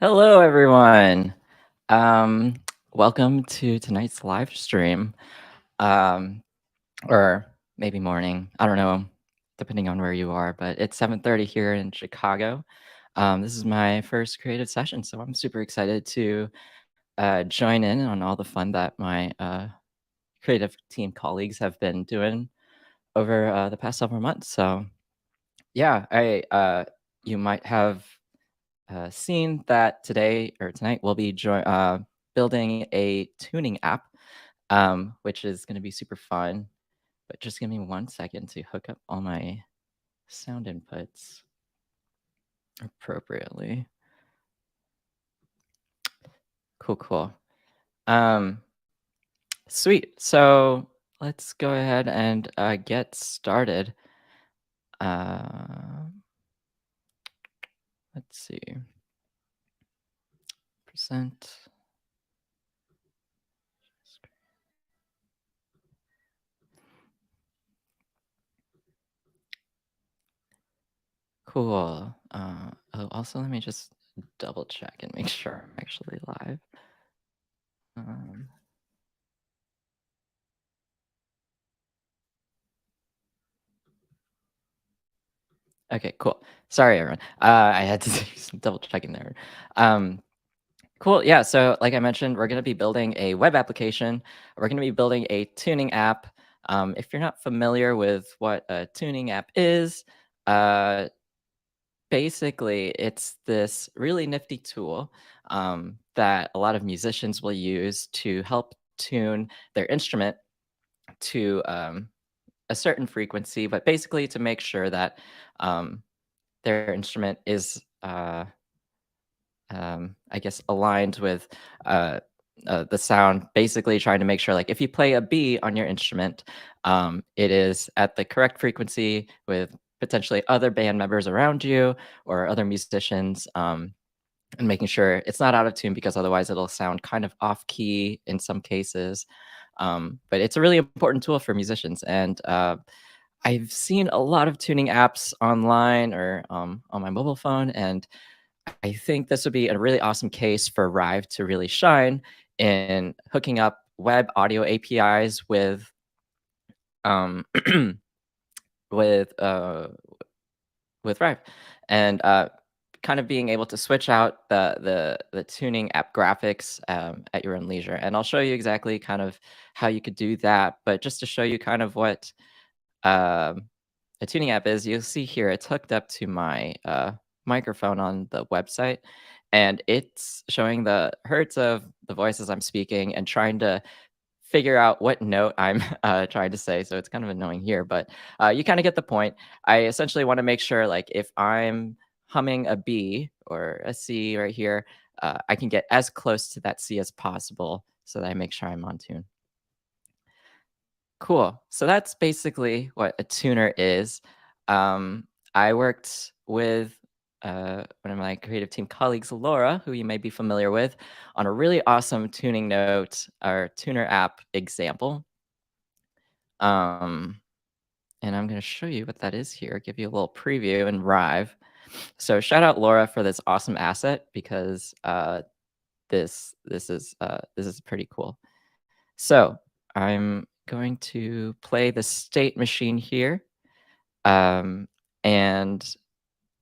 Hello, everyone. Um, Welcome to tonight's live stream, um, or maybe morning. I don't know, depending on where you are. But it's 7:30 here in Chicago. This is my first creative session, so I'm super excited to join in on all the fun that my creative team colleagues have been doing over the past several months. So yeah, I you might have seen that today or tonight we'll be building a tuning app, which is going to be super fun. But just give me 1 second to hook up all my sound inputs appropriately. Cool, cool. Um, Sweet. So let's go ahead and get started. Uh, let's see. Percent. Cool. Oh, also, let me just double check and make sure I'm actually live. Um, okay, cool. Sorry, everyone. I had to do some double checking there. Um, cool. Yeah. So, like I mentioned, we're going to be building a web application. We're going to be building a tuning app. If you're not familiar with what a tuning app is, uh, basically, it's this really nifty tool that a lot of musicians will use to help tune their instrument to a certain frequency, but basically to make sure that um, their instrument is, I guess, aligned with the sound. Basically, trying to make sure, like, if you play a B on your instrument, it is at the correct frequency with potentially other band members around you or other musicians. And making sure it's not out of tune because otherwise it'll sound kind of off key in some cases. But it's a really important tool for musicians. And I've seen a lot of tuning apps online or on my mobile phone. And I think this would be a really awesome case for Rive to really shine in hooking up web audio APIs um, with uh, with Rive, and kind of being able to switch out the tuning app graphics at your own leisure. And I'll show you exactly kind of how you could do that. But just to show you kind of what um, a tuning app is, you'll see here it's hooked up to my microphone on the website, and it's showing the hertz of the voices I'm speaking and trying to figure out what note I'm trying to say. So it's kind of annoying here, but you kind of get the point. I essentially want to make sure, like, if I'm humming a B or a C right here, I can get as close to that C as possible so that I make sure I'm on tune. Cool. So that's basically what a tuner is. I worked with one of my creative team colleagues, Laura, who you may be familiar with, on a really awesome tuning note or tuner app example. Um, and I'm going to show you what that is here, give you a little preview in Rive. So shout out Laura for this awesome asset because this is pretty cool. So I'm going to play the state machine here. Um, and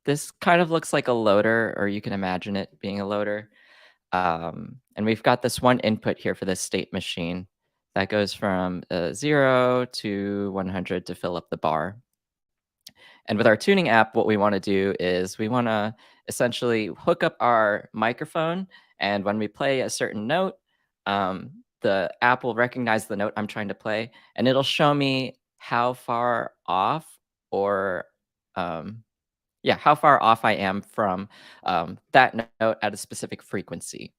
this kind of looks like a loader, or you can imagine it being a loader. And we've got this one input here for this state machine that goes from 0 to 100 to fill up the bar. And with our tuning app, what we want to do is we want to essentially hook up our microphone. And when we play a certain note, the app will recognize the note I'm trying to play, and it'll show me how far off or yeah, how far off I am from that note at a specific frequency.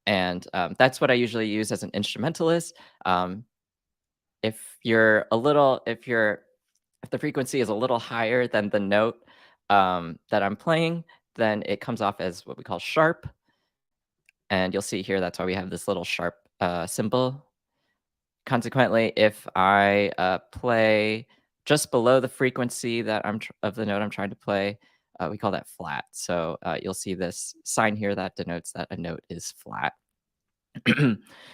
And that's what I usually use as an instrumentalist. Um, if the frequency is a little higher than the note that I'm playing, then it comes off as what we call sharp. And you'll see here that's why we have this little sharp symbol. Consequently, if I play just below the frequency that of the note I'm trying to play, we call that flat. So you'll see this sign here that denotes that a note is flat.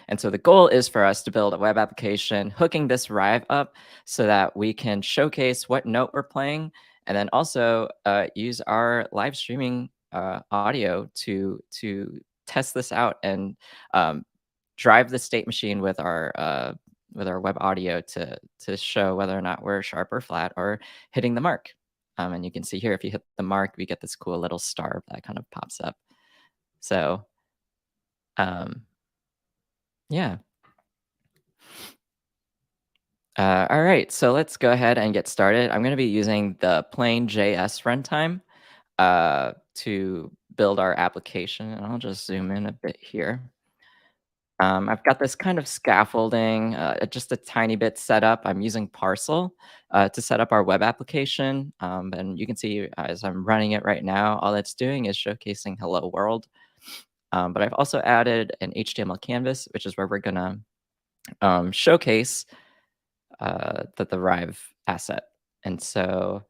And so the goal is for us to build a web application hooking this Rive up so that we can showcase what note we're playing and then also use our live streaming audio to test this out and um, drive the state machine with our web audio to show whether or not we're sharp or flat or hitting the mark. And you can see here if you hit the mark, we get this cool little star that kind of pops up. So um, yeah. All right, so let's go ahead and get started. I'm going to be using the plain JS runtime to build our application, and I'll just zoom in a bit here. I've got this kind of scaffolding, just a tiny bit set up. I'm using Parcel to set up our web application, and you can see as I'm running it right now, all it's doing is showcasing "Hello World." But I've also added an HTML canvas, which is where we're going to showcase the Rive asset. And so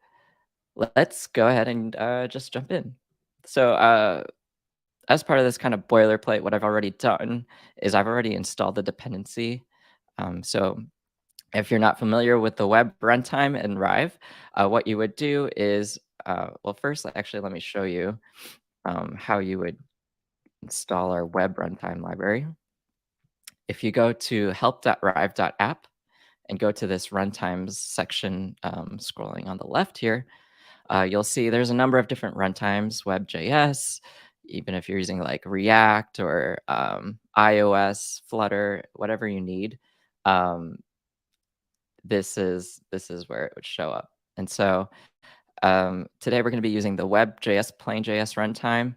let's go ahead and just jump in. So as part of this kind of boilerplate, what I've already done is I've already installed the dependency. So if you're not familiar with the web runtime in Rive, what you would do is, well, first, actually, let me show you how you would install our web runtime library. If you go to help.rive.app and go to this runtimes section, scrolling on the left here, you'll see there's a number of different runtimes, WebJS, even if you're using like React or iOS, Flutter, whatever you need. Um, this is where it would show up. And so today we're going to be using the WebJS plain.js runtime.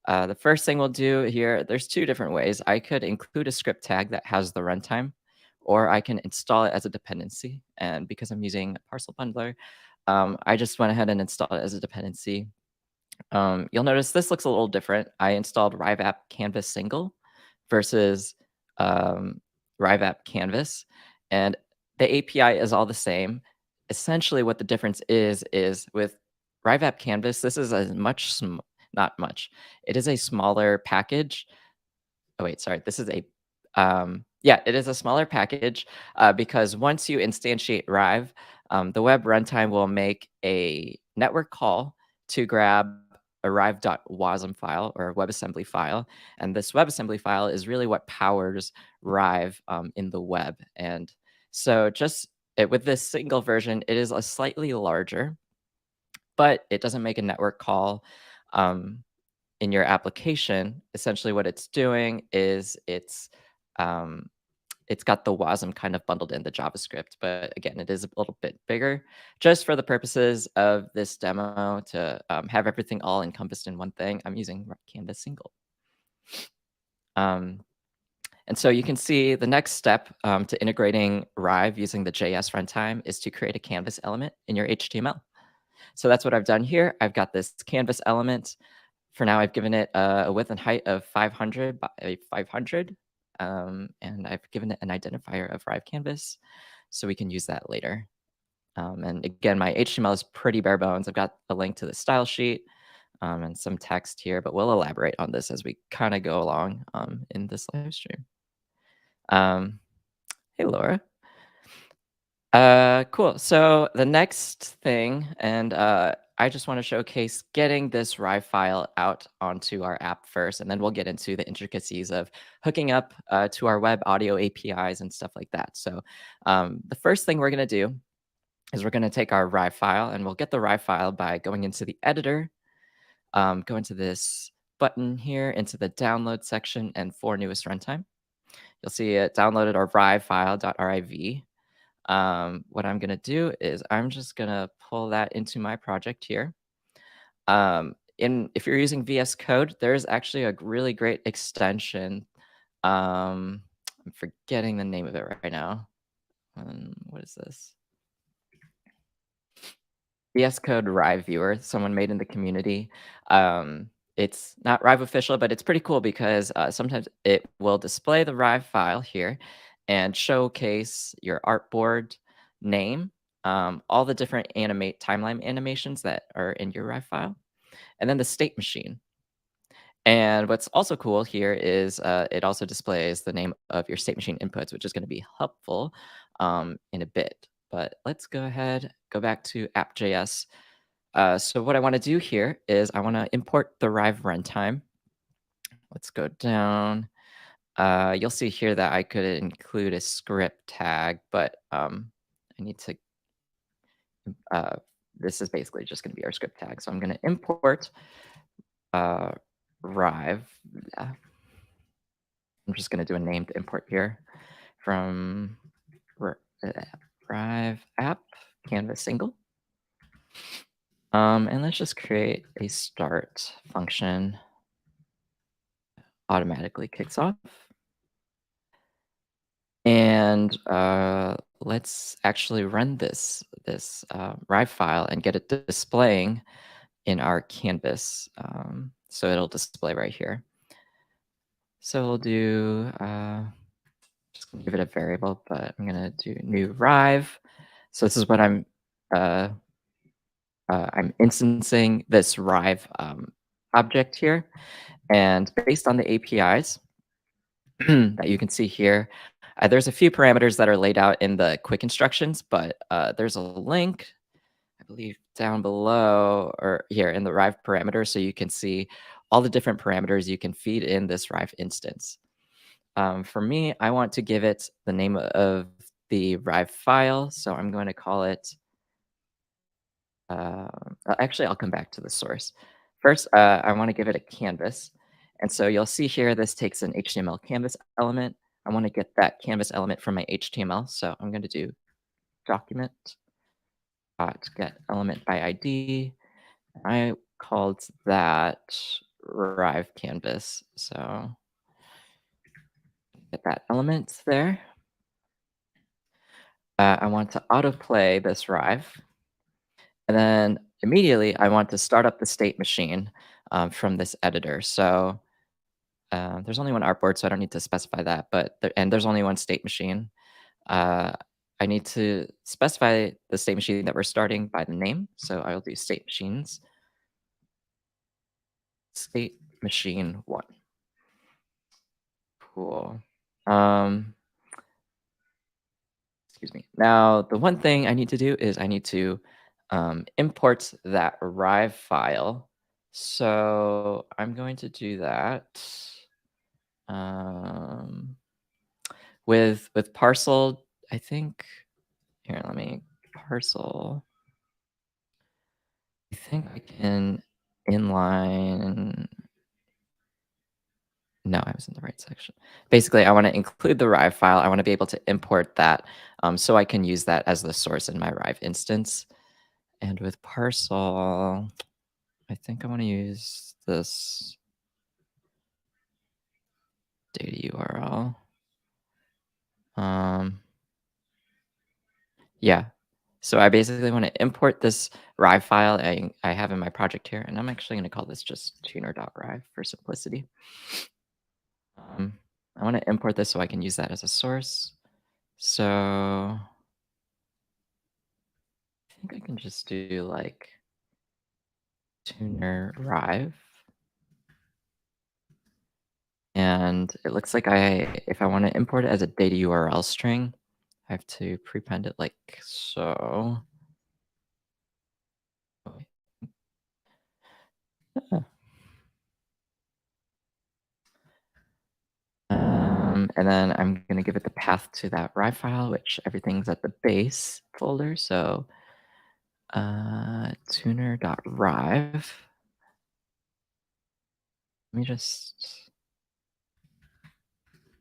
The first thing we'll do here, there's two different ways. I could include a script tag that has the runtime, or I can install it as a dependency. And because I'm using a parcel bundler, I just went ahead and installed it as a dependency. You'll notice this looks a little different. I installed Rive App Canvas single versus Rive App Canvas, and the API is all the same. Essentially, what the difference is with Rive App Canvas, this is a not much. It is a smaller package. Oh wait, sorry. This is a yeah, it is a smaller package because once you instantiate Rive, the web runtime will make a network call to grab a rive.wasm file or a WebAssembly file, and this WebAssembly file is really what powers Rive in the web. And so, with this single version, it is a slightly larger, but it doesn't make a network call. Um, in your application, essentially what it's doing is it's got the WASM kind of bundled in the JavaScript, but again, it is a little bit bigger. Just for the purposes of this demo to have everything all encompassed in one thing, I'm using Canvas single. Um, and so you can see the next step to integrating Rive using the JS runtime is to create a Canvas element in your HTML. So that's what I've done here. I've got this Canvas element. For now, I've given it a width and height of 500 by 500, and I've given it an identifier of Rive Canvas, so we can use that later. And again, my HTML is pretty bare bones. I've got a link to the style sheet and some text here, but we'll elaborate on this as we kind of go along in this live stream. Um, hey, Laura. Cool. So the next thing, and I just want to showcase getting this Rive file out onto our app first, and then we'll get into the intricacies of hooking up to our web audio APIs and stuff like that. So the first thing we're going to do is we're going to take our Rive file, and we'll get the Rive file by going into the editor, go into this button here, into the download section, and for newest runtime. You'll see it downloaded our Rive file.riv. What I'm gonna do is I'm just gonna pull that into my project here. If you're using VS Code, there's actually a really great extension. I'm forgetting the name of it right now. What is this? VS Code Rive Viewer, someone made in the community. It's not Rive official, but it's pretty cool because sometimes it will display the Rive file here and showcase your artboard name, all the different timeline animations that are in your Rive file. and then the state machine. And what's also cool here is it also displays the name of your state machine inputs, which is going to be helpful in a bit. But let's go ahead, go back to app.js. So what I want to do here is I want to import the Rive runtime. Let's go down. You'll see here that I could include a script tag, but I need to, uh, this is basically just going to be our script tag. So I'm going to import uh, Rive. I'm just going to do a named import here from R- uh, Rive app canvas single. And let's just create a start function automatically kicks off. And let's actually run this Rive file and get it displaying in our canvas. So it'll display right here. So we'll do just gonna give it a variable, but I'm gonna do new Rive. So this is what uh, I'm instancing this Rive object here, and based on the APIs that you can see here, there's a few parameters that are laid out in the quick instructions, but there's a link, I believe, down below or here in the Rive parameters, so you can see all the different parameters you can feed in this Rive instance. For me, I want to give it the name of the Rive file, so I'm going to call it. Actually, I'll come back to the source. First, I want to give it a canvas. And so you'll see here, this takes an HTML canvas element. I want to get that canvas element from my HTML. So I'm going to do document get element by ID. I called that Rive canvas. So get that element there. I want to autoplay this Rive. And then immediately I want to start up the state machine from this editor. So there's only one artboard, so I don't need to specify that. But and there's only one state machine. Uh, I need to specify the state machine that we're starting by the name. So I'll do state machines, state machine one. Cool. Um, excuse me. Now, the one thing I need to do is I need to import that Rive file. So I'm going to do that um, with parcel. I think here. Let me parcel. I think I can inline. No, I was in the right section. Basically, I want to include the Rive file. I want to be able to import that so I can use that as the source in my Rive instance. And with parcel, I think I want to use this data URL. Yeah. So I basically want to import this Rive file I have in my project here, and I'm actually going to call this just tuner.rive for simplicity. I want to import this so I can use that as a source. So I think I can just do like tuner rive. And it looks like if I want to import it as a data URL string, I have to prepend it like so. Yeah. And then I'm going to give it the path to that Rive file, which everything's at the base folder. So tuner.rive. Let me just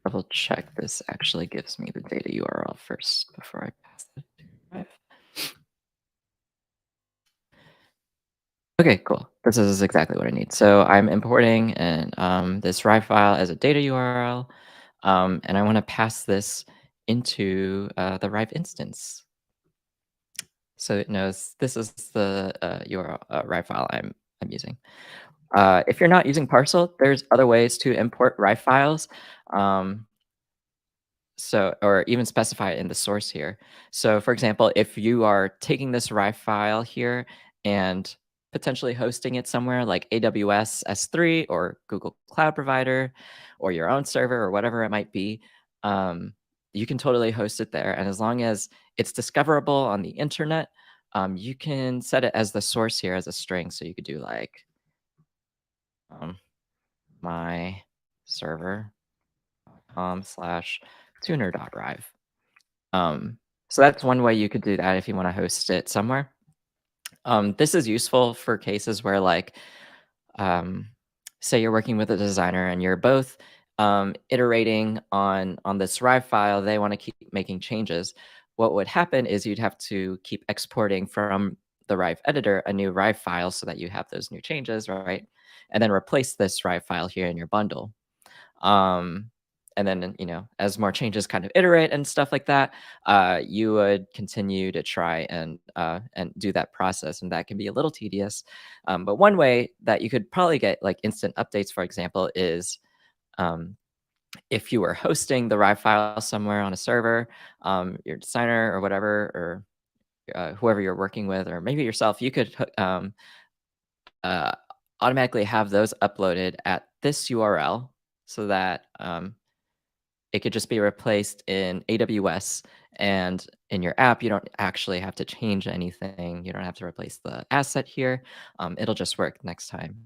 double check this actually gives me the data URL first before I pass it to Rive. Okay, cool. This is exactly what I need. So I'm importing this Rive file as a data URL, and I want to pass this into the Rive instance. So it knows this is the URL Rive file I'm using. If you're not using Parcel, there's other ways to import Rive files. Or even specify it in the source here. So for example, if you are taking this Rive file here and potentially hosting it somewhere like AWS S3 or Google Cloud Provider or your own server or whatever it might be, um, you can totally host it there. And as long as it's discoverable on the internet, you can set it as the source here as a string. So you could do like um, my server slash tuner.rive. Um, so that's one way you could do that if you want to host it somewhere. This is useful for cases where, like, um, say you're working with a designer and you're both iterating on this Rive file. They want to keep making changes. What would happen is you'd have to keep exporting from the Rive editor a new Rive file so that you have those new changes, right? And then replace this Rive file here in your bundle. Um, and then, as more changes kind of iterate and stuff like that, you would continue to try and do that process, and that can be a little tedious. But one way that you could probably get like instant updates, for example, is um, if you were hosting the Rive file somewhere on a server, your designer or whatever, or whoever you're working with, or maybe yourself, you could uh, automatically have those uploaded at this URL so that it could just be replaced in AWS, and in your app, you don't actually have to change anything. You don't have to replace the asset here. It'll just work next time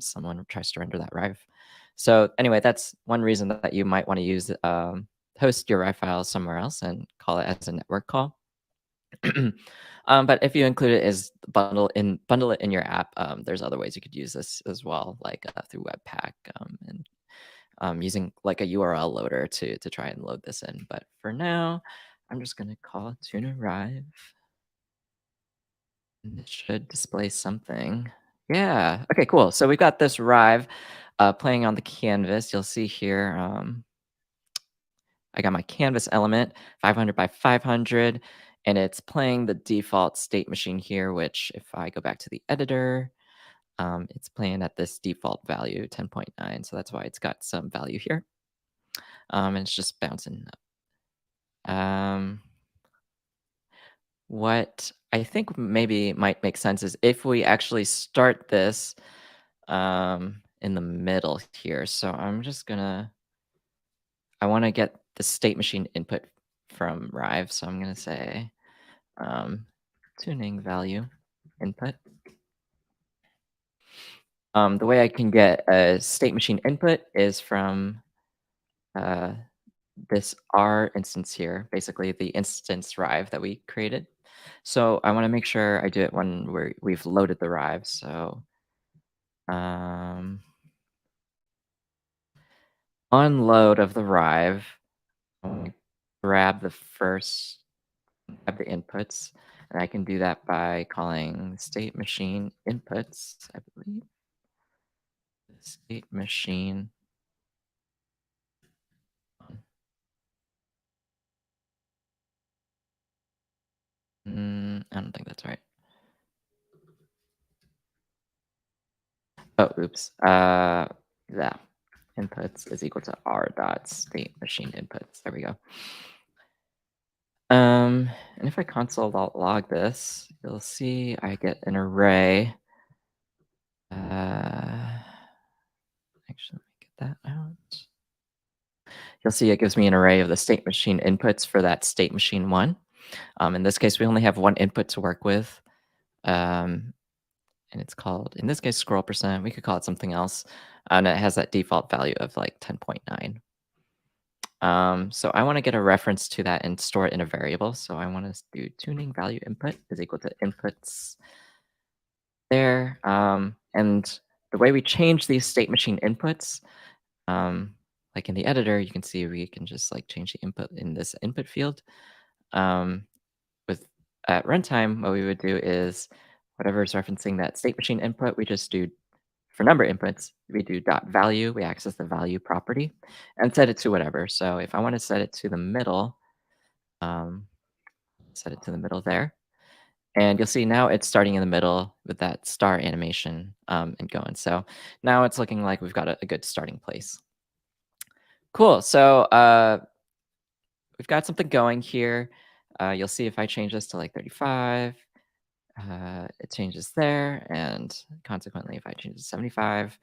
someone tries to render that Rive. So anyway, that's one reason that you might want to use host your Rive file somewhere else and call it as a network call. But if you include it as bundle it in your app, there's other ways you could use this as well, like through Webpack and using like a URL loader to try and load this in. But for now, I'm just gonna call tune arrive, and it should display something. Yeah. Okay. Cool. So we've got this Rive playing on the canvas. You'll see here. I got my canvas element, 500 by 500, and it's playing the default state machine here. Which, if I go back to the editor, it's playing at this default value 10.9. So that's why it's got some value here. And it's just bouncing. Um, what I think maybe might make sense is if we actually start this in the middle here. So I want to get the state machine input from Rive. So I'm going to say um, tuning value input. The way I can get a state machine input is from uh, this R instance here, basically the instance Rive that we created. So I want to make sure I do it when we've loaded the Rive. So on load of the Rive, I want to grab the inputs, and I can do that by calling state machine inputs, I believe. State machine. I don't think that's right. Oh, oops. Yeah. Inputs is equal to r dot state machine inputs. There we go. And if I console.log this, you'll see I get an array. Actually, let me get that out. You'll see it gives me an array of the state machine inputs for that state machine one. In this case, we only have one input to work with. And it's called, in this case, scroll percent. We could call it something else. And it has that default value of like 10.9. So I want to get a reference to that and store it in a variable. So I want to do tuning value input is equal to inputs there. And the way we change these state machine inputs, like in the editor, you can see we can just like change the input in this input field. Um, with at runtime, what we would do is whatever is referencing that state machine input, we just do for number inputs, we do dot value, we access the value property and set it to whatever. So if I want to set it to the middle, um, set it to the middle there. And you'll see now it's starting in the middle with that star animation and going. So now it's looking like we've got a good starting place. Cool. So we've got something going here. You'll see if I change this to like 35, it changes there, and consequently, if I change to 75,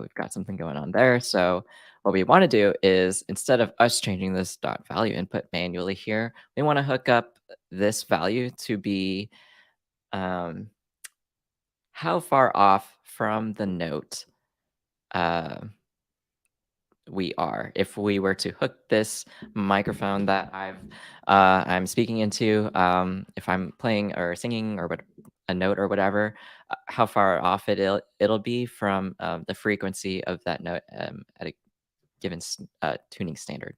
we've got something going on there. So what we want to do is instead of us changing this dot value input manually here, we want to hook up this value to be um, how far off from the note uh, we are. If we were to hook this microphone that I'm speaking into, if I'm playing or singing or what a note or whatever, how far off it'll be from the frequency of that note at a given tuning standard.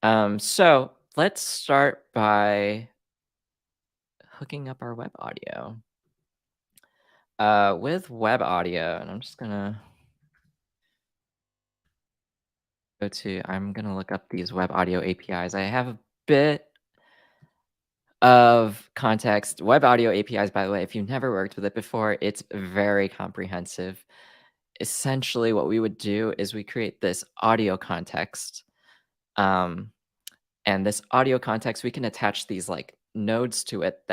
So let's start by hooking up our web audio. With web audio, and I'm just gonna I'm gonna look up these web audio APIs. I have a bit of context. Web audio APIs, by the way, if you've never worked with it before, it's very comprehensive. Essentially, what we would do is we create this audio context. Um, and this audio context, we can attach these like nodes to it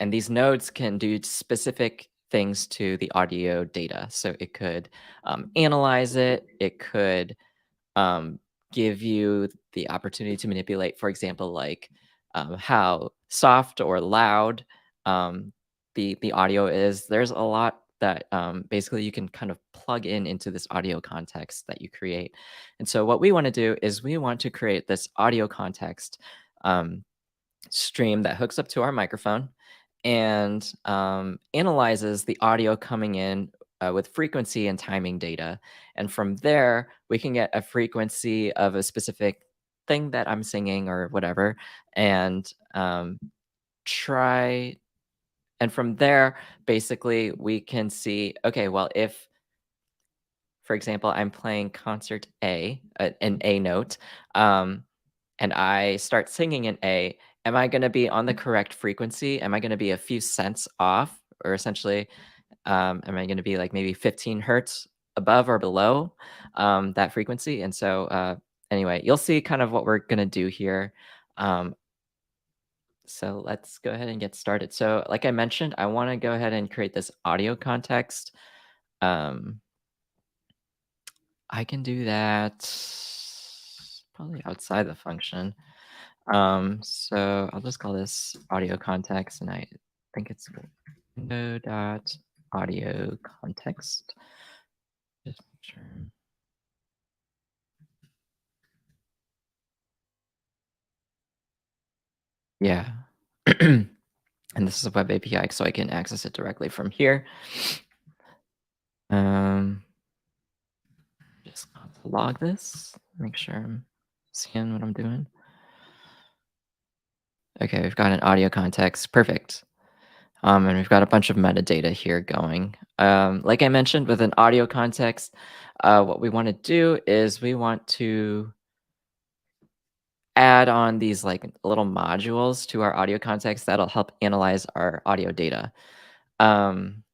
and these nodes can do specific things to the audio data. So it could analyze it, it could um, give you the opportunity to manipulate, for example, like how soft or loud the audio is. There's a lot that basically you can kind of plug in into this audio context that you create. And so what we want to do is we want to create this audio context um, stream that hooks up to our microphone and analyzes the audio coming in with frequency and timing data. And from there, we can get a frequency of a specific thing that I'm singing or whatever, and try. And from there, basically, we can see okay, well, if, for example, I'm playing concert A, an A note, um, and I start singing an A, am I gonna be on the correct frequency? Am I gonna be a few cents off? Or essentially, am I gonna be like maybe 15 hertz above or below that frequency? And so, anyway, you'll see kind of what we're gonna do here. Um, so let's go ahead and get started. So, like I mentioned, I wanna go ahead and create this audio context. Um, I can do that probably outside the function. So I'll just call this audio context, and I think it's window dot audio context. Just make sure. Yeah. And this is a web API, so I can access it directly from here. Um, just log this, make sure I'm seeing what I'm doing. Okay, we've got an audio context. Perfect. And we've got a bunch of metadata here going. Like I mentioned, with an audio context, what we want to do is we want to add on these like little modules to our audio context that'll help analyze our audio data. Um,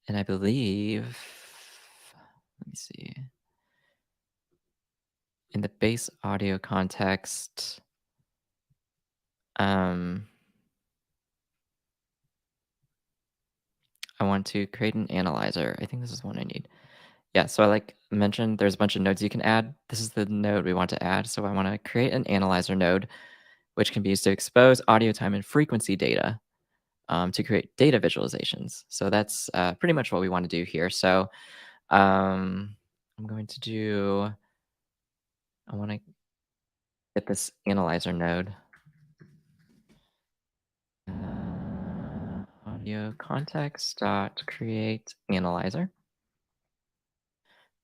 and I believe, let me see, in the base audio context, um, I want to create an analyzer. I think this is one I need. Yeah, so I like mentioned there's a bunch of nodes you can add. This is the node we want to add. So I want to create an analyzer node, which can be used to expose audio time and frequency data to create data visualizations. So that's pretty much what we want to do here. So I'm going to do, I want to get this analyzer node. Audio context dot create analyzer.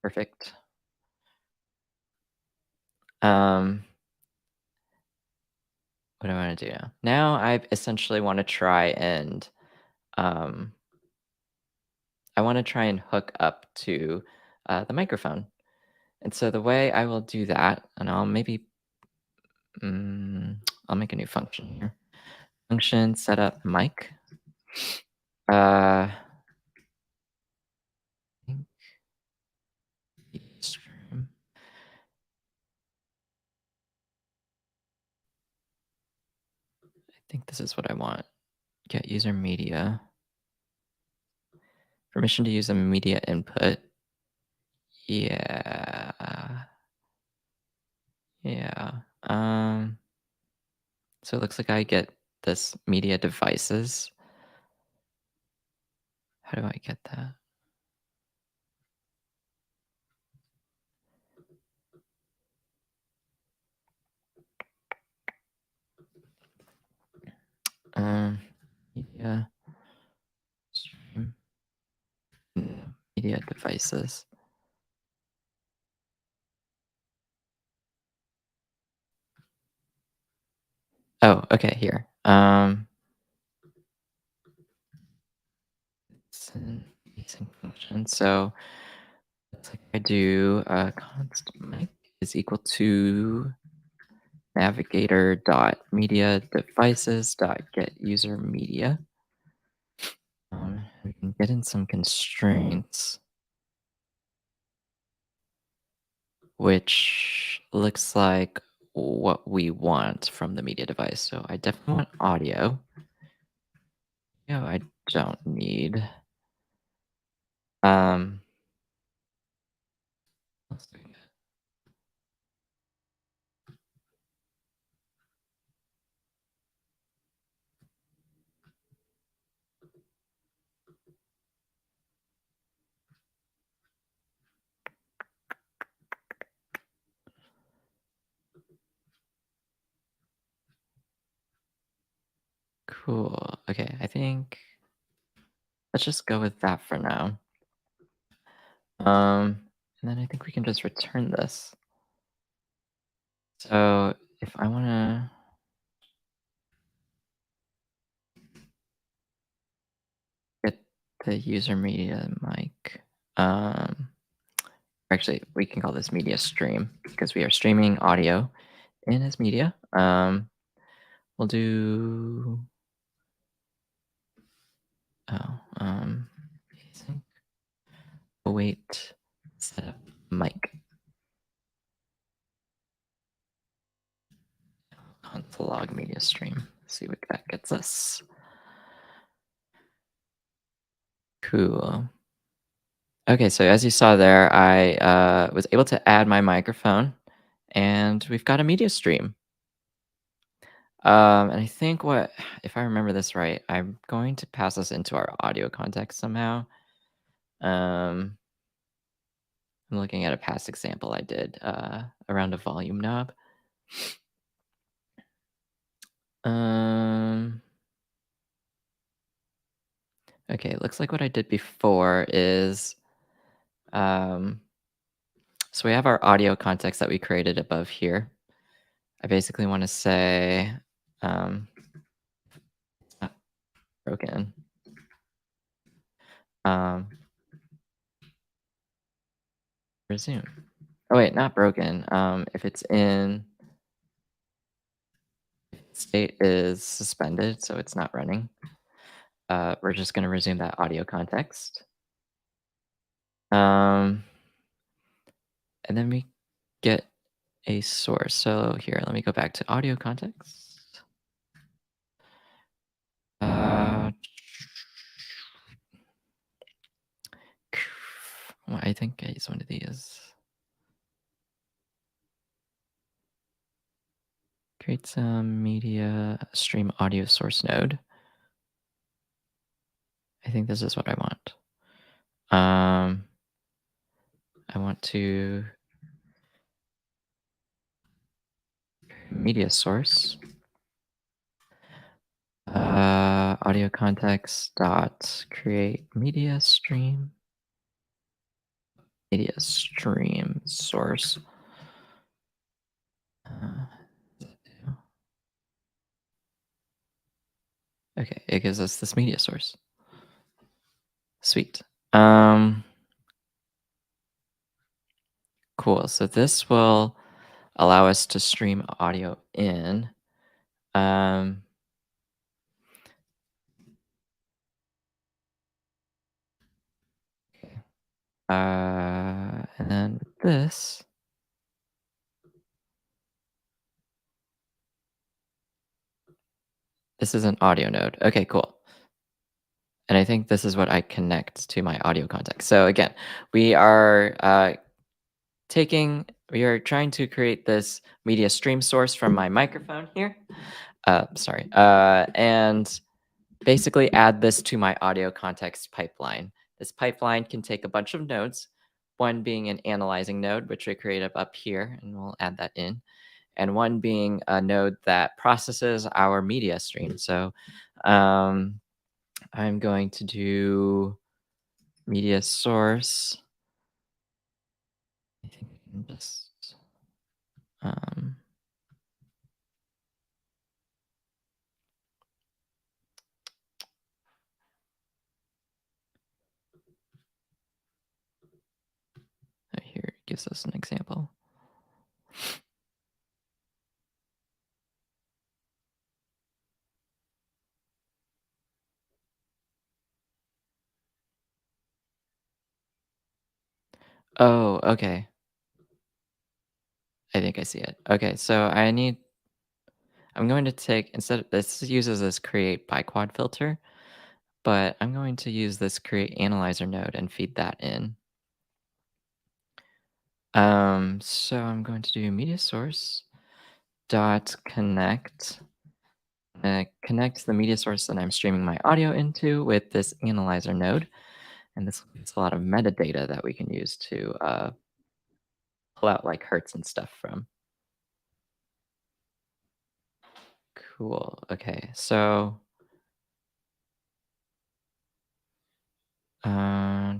Perfect. Um, what do I want to do now? Now I essentially want to try and um, I want to try and hook up to the microphone. And so the way I will do that, and I'll maybe I'll make a new function here. Function setup mic. Uh, think stream. I think this is what I want. Get user media. Permission to use a media input. Yeah. Yeah. So it looks like I get this media devices. How do I get that? Um, media stream, media devices. Oh, okay, here. It's an async function. So it's like I do const mic is equal to navigator dot media devices dot get user media. We can get in some constraints, which looks like what we want from the media device. So I definitely want audio. Yeah, I don't need. Um, let's see. Cool. Okay, I think let's just go with that for now. And then I think we can just return this. So if I want to get the user media mic, um, actually, we can call this media stream because we are streaming audio in as media. We'll do oh async await setup mic console log media stream. See what that gets us. Cool. Okay, so as you saw there, I was able to add my microphone, and we've got a media stream. And I think what, if I remember this right, I'm going to pass this into our audio context somehow. Um, I'm looking at a past example I did around a volume knob. Um, okay, it looks like what I did before is um, so we have our audio context that we created above here. I basically want to say it's not broken. Um, resume. Oh wait, not broken. If it's in state is suspended, so it's not running. We're just going to resume that audio context. Um, and then we get a source. So here, let me go back to audio context. Uh, well, I think I use one of these. Create some media stream audio source node. I think this is what I want. I want to media source. Audio context dot create media stream source. Uh, okay, it gives us this media source. Sweet. Cool. So this will allow us to stream audio in. Um, okay. And then with this is an audio node. Okay, cool. And I think this is what I connect to my audio context. So again, we are taking we are trying to create this media stream source from my microphone here. Sorry. And basically add this to my audio context pipeline. This pipeline can take a bunch of nodes, one being an analyzing node, which we create up here, and we'll add that in, and one being a node that processes our media stream. So um, I'm going to do media source. I think I'm just um, here it gives us an example. Oh, okay. I think I see it. Okay, so I'm going to take instead of this uses this create biquad filter, but I'm going to use this create analyzer node and feed that in. So I'm going to do media source dot connect. Connect the media source that I'm streaming my audio into with this analyzer node, and this is a lot of metadata that we can use to pull out like hertz and stuff from. Cool. Okay, so uh,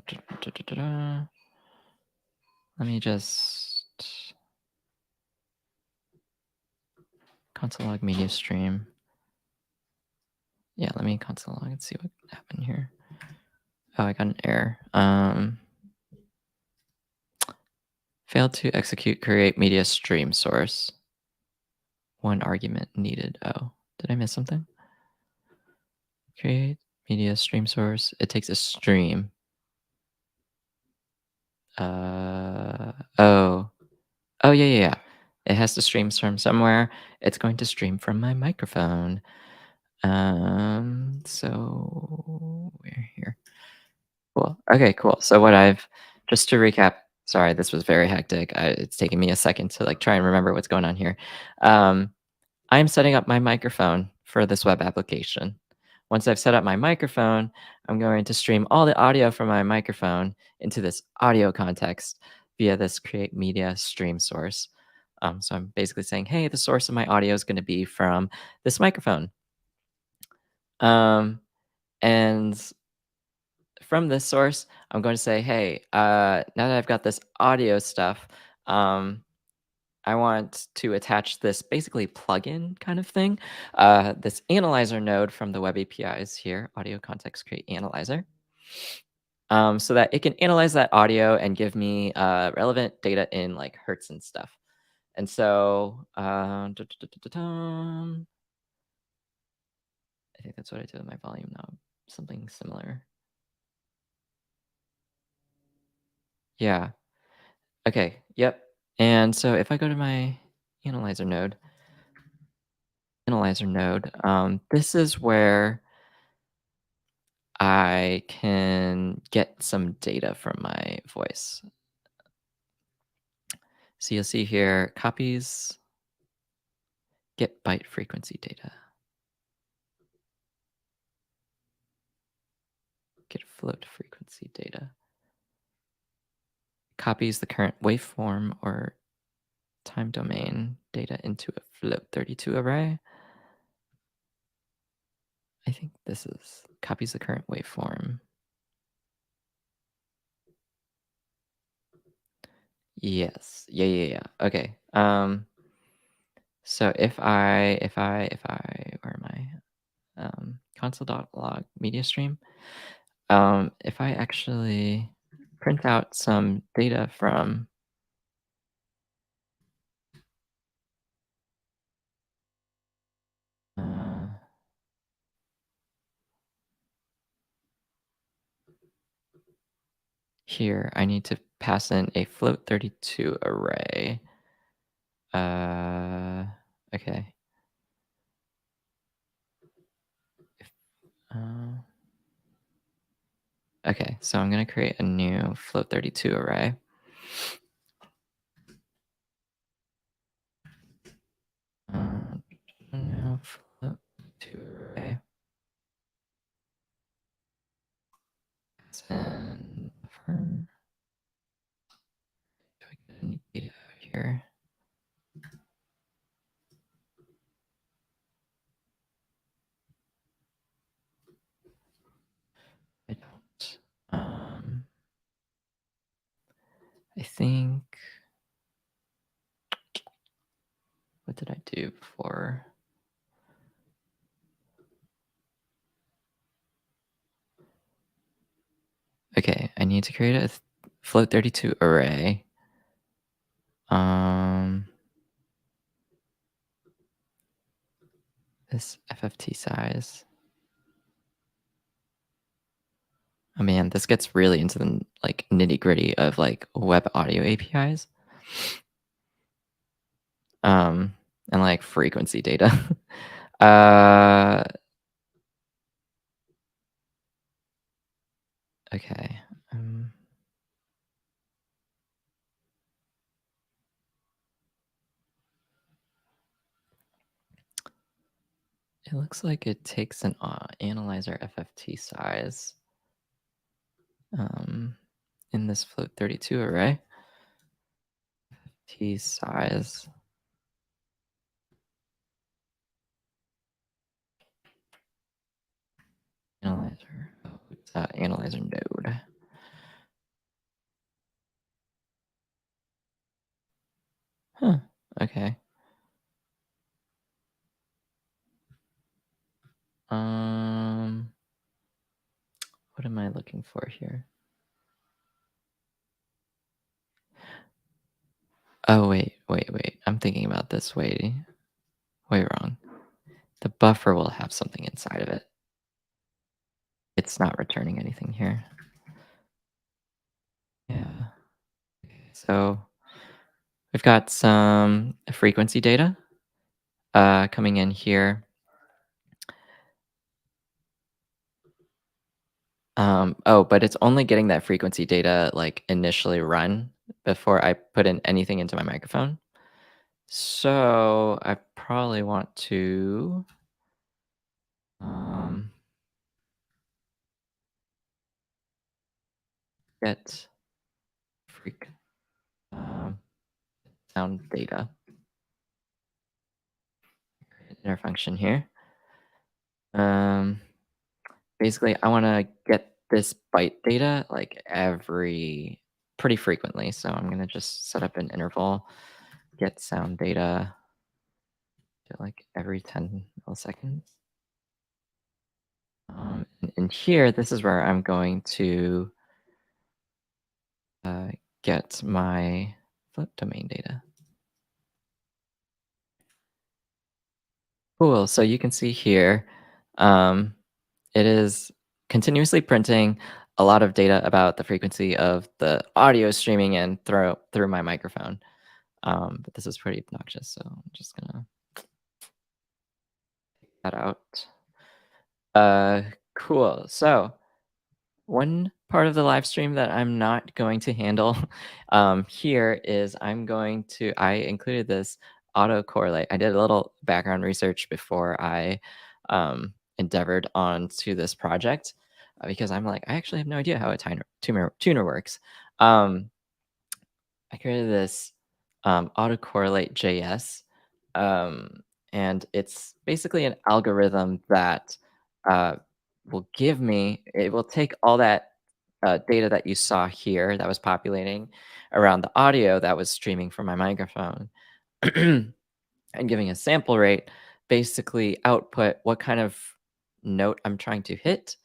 let me just console log media stream. Yeah, let me console log and see what happened here. Oh, I got an error. Failed to execute create media stream source. One argument needed. Oh, did I miss something? Create media stream source. It takes a stream. Oh. Oh, yeah, yeah, yeah. It has to stream from somewhere. It's going to stream from my microphone. So we're here. Cool. Okay, cool. So what I've just to recap, sorry, this was very hectic. It's taking me a second to like try and remember what's going on here. Um, I'm setting up my microphone for this web application. Once I've set up my microphone, I'm going to stream all the audio from my microphone into this audio context via this create media stream source. So I'm basically saying, hey, the source of my audio is going to be from this microphone. Um, and from this source, I'm going to say, hey, now that I've got this audio stuff, um, I want to attach this basically plugin kind of thing, this analyzer node from the web APIs here, audio context create analyzer, so that it can analyze that audio and give me relevant data in like hertz and stuff. And so, I think that's what I did with my volume knob, something similar. Yeah. Okay. Yep. And so if I go to my analyzer node, this is where I can get some data from my voice. So you'll see here, copies, get byte frequency data, get float frequency data, copies the current waveform or time domain data into a float 32 array. I think this is copies the current waveform. Yes. Yeah, yeah, yeah. Okay. So where am I? Console.log media stream. If I actually print out some data from uh, here, I need to pass in a float 32 array. Okay. Uh, Okay, so I'm gonna create a new float32 array. Uh, New float32 array. And buffer. Do I get any data out here? I don't. I think. What did I do before? Okay, I need to create a float32 array. Um, this FFT size. Oh man, this gets really into the like nitty gritty of like web audio APIs, um, and like frequency data. uh, okay. Um, it looks like it takes an analyzer FFT size um, in this float32 array. T size analyzer. Oh, it's analyzer node. Huh. Okay. Um, what am I looking for here? Oh wait. I'm thinking about this way wrong. The buffer will have something inside of it. It's not returning anything here. Yeah. So we've got some frequency data coming in here. Oh, but it's only getting that frequency data like initially run before I put in anything into my microphone. So I probably want to um, get freak um, sound data in our function here. Um, Basically, I want to get this byte data like every pretty frequently. So I'm gonna just set up an interval, get sound data to like every 10 milliseconds. And here, this is where I'm going to uh, get my float domain data. Cool. So you can see here, um, it is continuously printing a lot of data about the frequency of the audio streaming in through my microphone. But this is pretty obnoxious, so I'm just gonna take that out. Uh, cool. So one part of the live stream that I'm not going to handle here is I included this auto correlate. I did a little background research before I endeavored onto this project because I'm like, I actually have no idea how a tuner works. Um, I created this autocorrelate JS, and it's basically an algorithm that uh, it will take all that data that you saw here that was populating around the audio that was streaming from my microphone and giving a sample rate, basically output what kind of note I'm trying to hit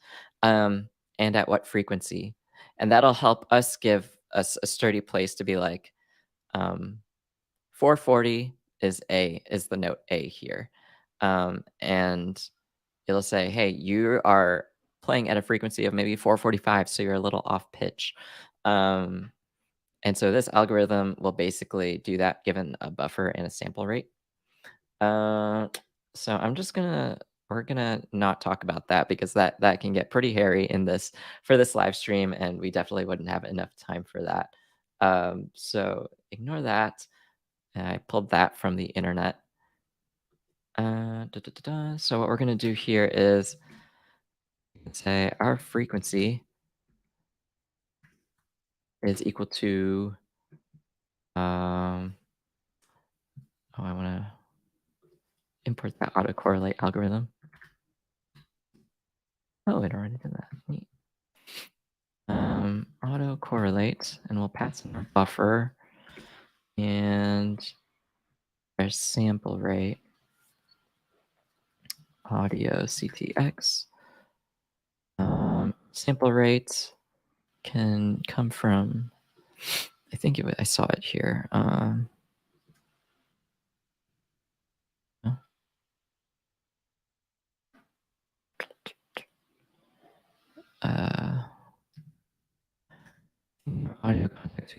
and at what frequency. And that'll help us give us a sturdy place to be like, um, 440 is the note A here. And it'll say, hey, you are playing at a frequency of maybe 445, so you're a little off pitch. Um, and so this algorithm will basically do that given a buffer and a sample rate. Uh, so I'm just gonna we're gonna not talk about that because that can get pretty hairy in this for this live stream, and we definitely wouldn't have enough time for that. So ignore that. I pulled that from the internet. So what we're gonna do here is say our frequency is equal to oh, I want to import that autocorrelate algorithm. Oh, it already did that. Neat. Autocorrelate, and we'll pass in our buffer and our sample rate, audio CTX. Sample rate can come from, I think I saw it here. Oh, uh, audio context.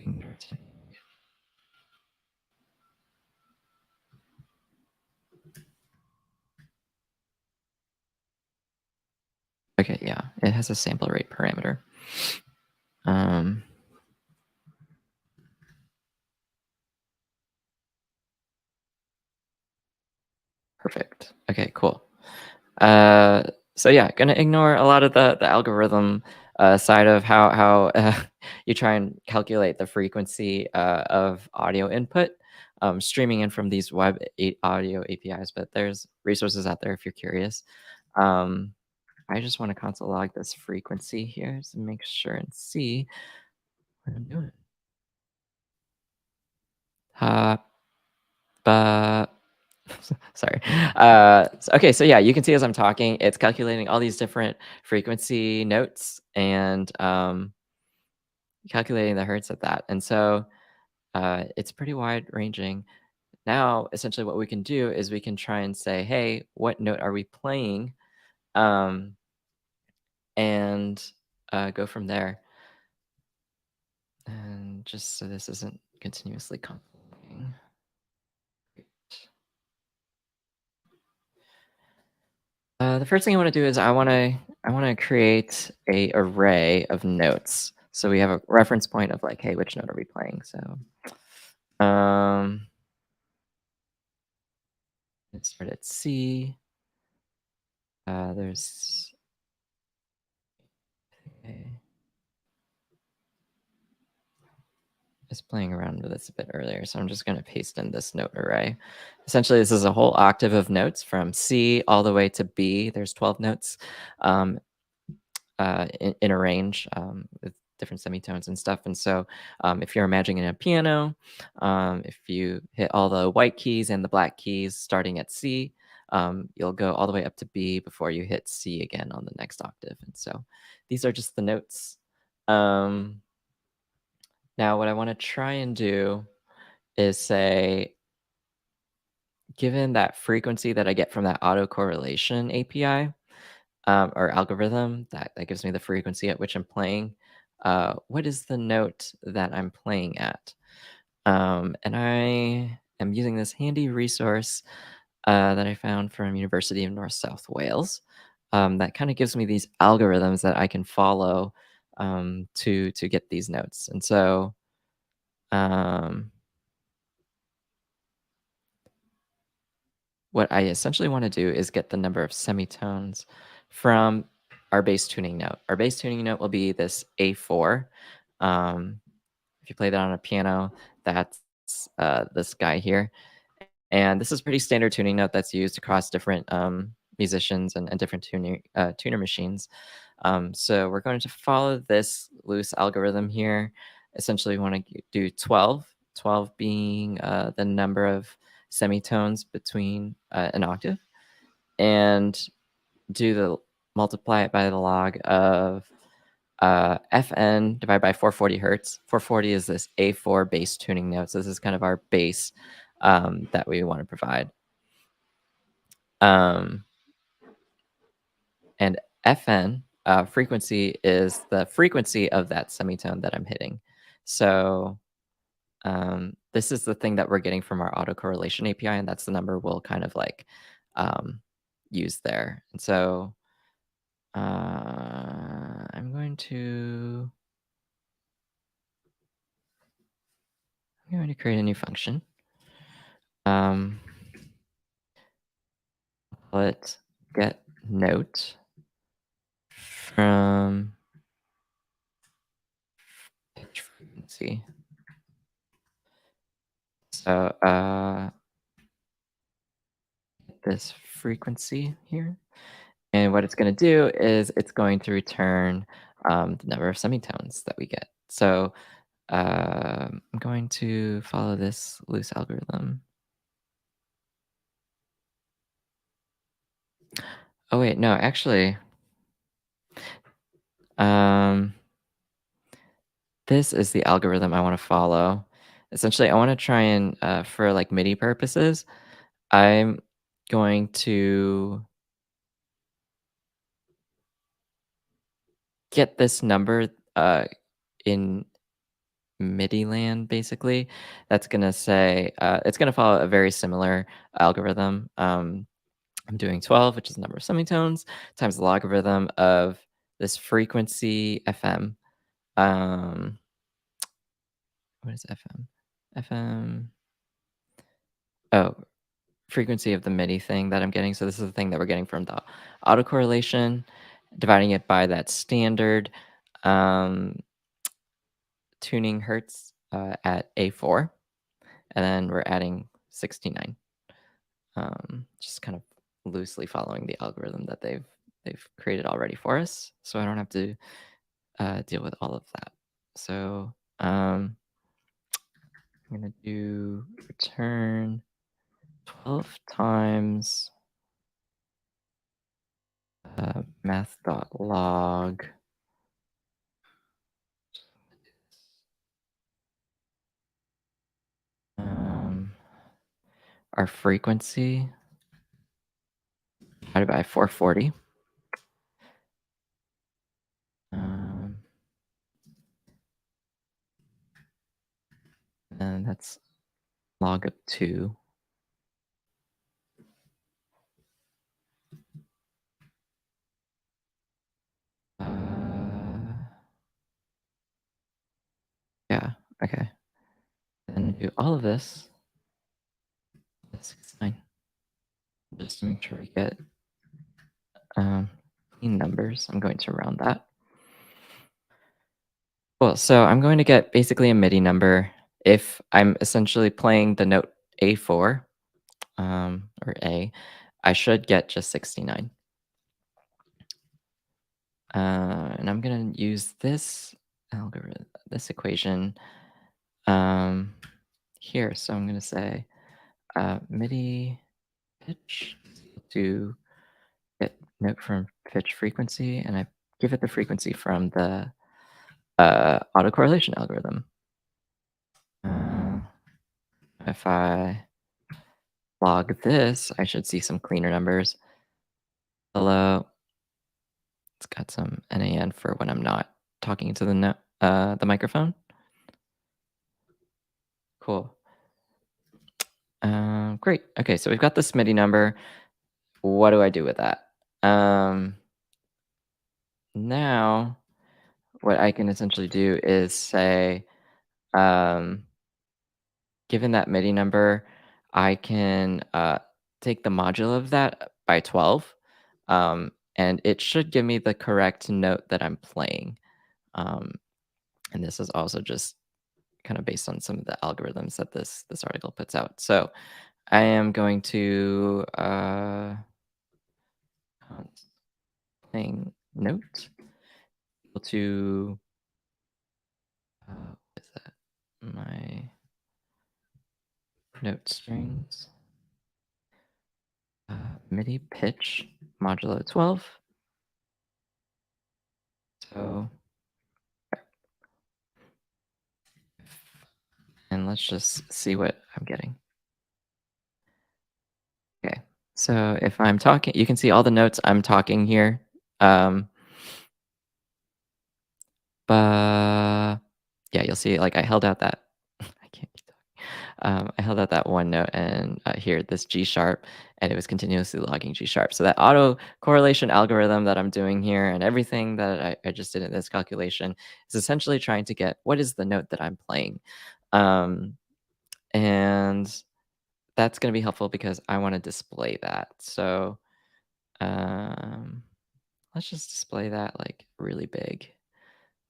Okay, yeah, it has a sample rate parameter. Um, Perfect. Okay, cool. Uh, so yeah, gonna ignore a lot of the algorithm side of how you try and calculate the frequency of audio input, streaming in from these audio APIs. But there's resources out there if you're curious. Um, I just want to console log this frequency here to make sure and see what I'm doing. Uh, but sorry. Okay, so yeah, you can see as I'm talking, it's calculating all these different frequency notes and calculating the hertz of that. And so it's pretty wide ranging. Now, essentially, what we can do is we can try and say, hey, what note are we playing? Um, and go from there. And just so this isn't continuously complicating. The first thing I want to do is I want to create a array of notes. So we have a reference point of like, hey, which note are we playing? So let's start at C. There's okay. I was playing around with this a bit earlier, so I'm just going to paste in this note array. Essentially, this is a whole octave of notes from C all the way to B. There's 12 notes. Um, in a range with different semitones and stuff. And so, if you're imagining a piano, if you hit all the white keys and the black keys starting at C, you'll go all the way up to B before you hit C again on the next octave. And so, these are just the notes. Um, Now, what I want to try and do is say, given that frequency that I get from that autocorrelation API, or algorithm that gives me the frequency at which I'm playing. What is the note that I'm playing at? And I am using this handy resource that I found from University of North South Wales that kind of gives me these algorithms that I can follow to get these notes. And so um, what I essentially want to do is get the number of semitones from our bass tuning note. Our bass tuning note will be this A4. Um, if you play that on a piano, that's this guy here. And this is pretty standard tuning note that's used across different musicians and different tuner machines. So we're going to follow this loose algorithm here. Essentially, we want to do 12, 12 being the number of semitones between an octave, and do the multiply it by the log of fn divided by 440 hertz. 440 is this A4 bass tuning note. So this is kind of our bass that we want to provide. Um, and fn frequency is the frequency of that semitone that I'm hitting. So this is the thing that we're getting from our autocorrelation API, and that's the number we'll kind of like um, use there. And so I'm going to create a new function. Um, let get note from pitch frequency. So this frequency here. And what it's going to do is it's going to return the number of semitones that we get. So I'm going to follow this loose algorithm. Oh wait, no, actually, um, this is the algorithm I want to follow. Essentially, I want to try and for like MIDI purposes, I'm going to get this number in MIDI land, basically. That's gonna say it's gonna follow a very similar algorithm. I'm doing 12, which is the number of semitones, times the logarithm of this frequency FM. Um, what is FM? FM. Oh, frequency of the MIDI thing that I'm getting. So this is the thing that we're getting from the autocorrelation, dividing it by that standard um, tuning hertz at A4, and then we're adding 69. Just kind of loosely following the algorithm that they've created already for us, so I don't have to deal with all of that. So I'm gonna do return 12 times math.log um, our frequency divided by 440. Um, and that's log of 2. Uh, yeah, okay. Then do all of this. That's 69. Just to make sure we get clean numbers. I'm going to round that. Cool. So I'm going to get basically a MIDI number if I'm essentially playing the note A4 or A. I should get just 69. And I'm going to use this algorithm, this equation um, here. So I'm going to say MIDI pitch to get note from pitch frequency, and I give it the frequency from the autocorrelation algorithm. Uh, if I log this, I should see some cleaner numbers. Hello. It's got some NAN for when I'm not talking to the microphone. Cool. Great. Okay, so we've got this MIDI number. What do I do with that? Now, what I can essentially do is say, um, given that MIDI number, I can take the modulo of that by 12, and it should give me the correct note that I'm playing. Um, and this is also just kind of based on some of the algorithms that this article puts out. So I am going to playing note equal to what is that? My note strings MIDI pitch modulo 12. So and let's just see what I'm getting. Okay. So if I'm talking, you can see all the notes I'm talking here. Um, but yeah, you'll see like I held out that I can't keep talking. I held out that one note and here, this G sharp, and it was continuously logging G sharp. So that auto correlation algorithm that I'm doing here and everything that I just did in this calculation is essentially trying to get what is the note that I'm playing. Um, and that's going to be helpful because I want to display that. So um, let's just display that like really big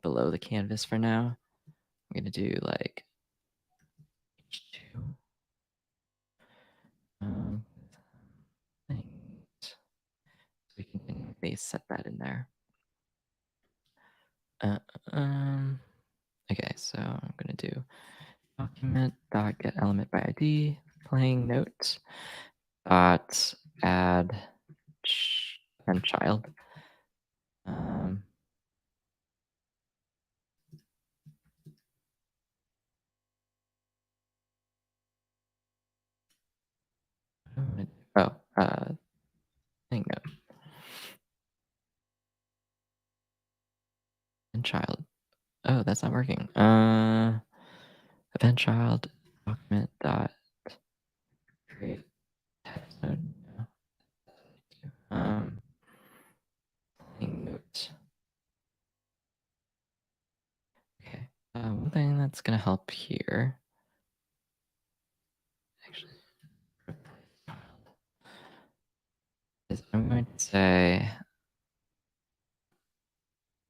below the canvas for now. I'm going to do like H2. Um, things. We can set that in there. Uh, um, okay, so I'm gonna do document dot get element by ID playing note dot add and child. Um, oh, playing note and child. Oh, that's not working. Event child document dot create text node. No. Playing note. Okay. One thing that's gonna help here, actually, is I'm going to say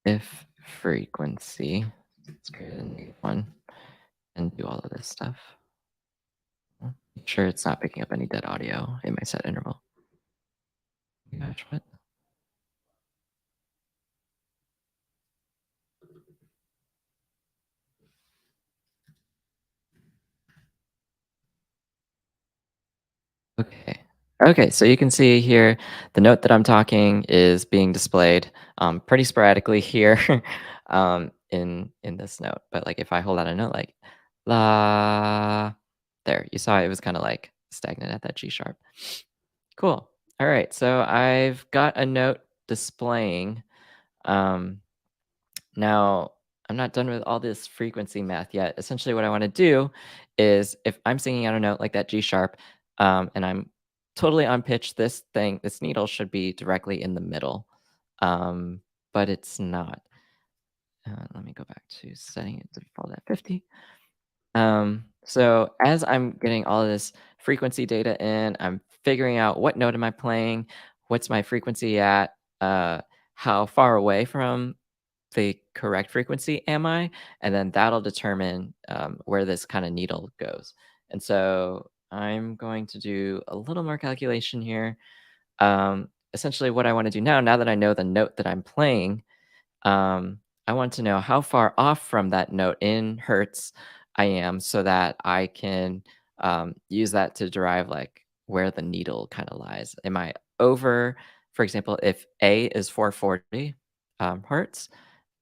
if frequency. Let's create a new one and do all of this stuff. Make sure it's not picking up any dead audio in my set interval. Gosh, what? Okay. Okay, so you can see here the note that I'm talking is being displayed pretty sporadically here in this note. But like if I hold out a note like la, there, you saw it was kind of like stagnant at that G sharp. Cool. All right, so I've got a note displaying. Um, Now, I'm not done with all this frequency math yet. Essentially, what I want to do is if I'm singing out a note like that G sharp, and I'm totally on pitch, this needle should be directly in the middle, um, but it's not. Let me go back to setting it to default at 50. So as I'm getting all of this frequency data in, I'm figuring out what note am I playing, what's my frequency at, how far away from the correct frequency am I? And then that'll determine where this kind of needle goes. And so I'm going to do a little more calculation here. Essentially, what I want to do now that I know the note that I'm playing, I want to know how far off from that note in hertz I am so that I can use that to derive like where the needle kind of lies. Am I over, for example, if A is 440 hertz,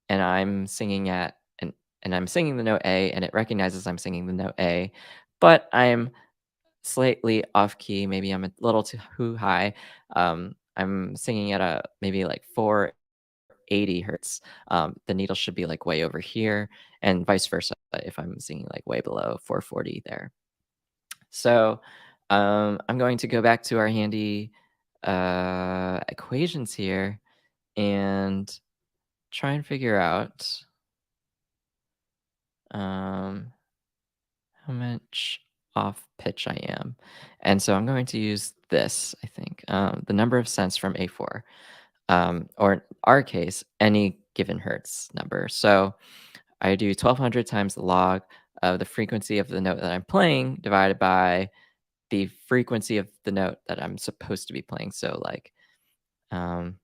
and I'm singing at and I'm singing the note A, and it recognizes I'm singing the note A, but I'm slightly off key. Maybe I'm a little too high. I'm singing at a maybe like 480 hertz. The needle should be like way over here, and vice versa if I'm singing like way below 440 there. So I'm going to go back to our handy equations here and try and figure out um, how much off pitch I am. And so I'm going to use this, I think, the number of cents from A4, or in our case, any given hertz number. So I do 1200 times the log of the frequency of the note that I'm playing divided by the frequency of the note that I'm supposed to be playing. So like um,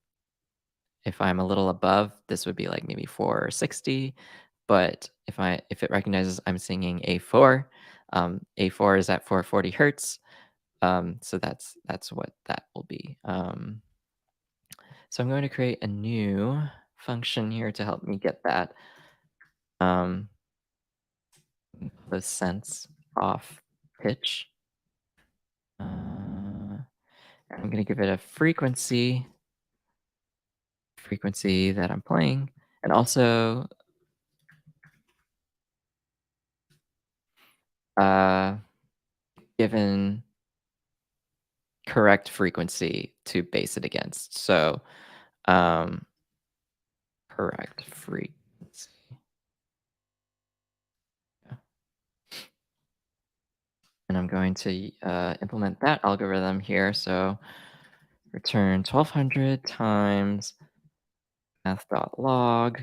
if I'm a little above, this would be like maybe 460. But if it recognizes I'm singing A4, A4 is at 440 hertz. So that's what that will be. So I'm going to create a new function here to help me get that um, the sense off pitch. I'm going to give it a frequency that I'm playing, and also given correct frequency to base it against. So, um, correct frequency. Yeah. And I'm going to implement that algorithm here. So return 1200 times math.log,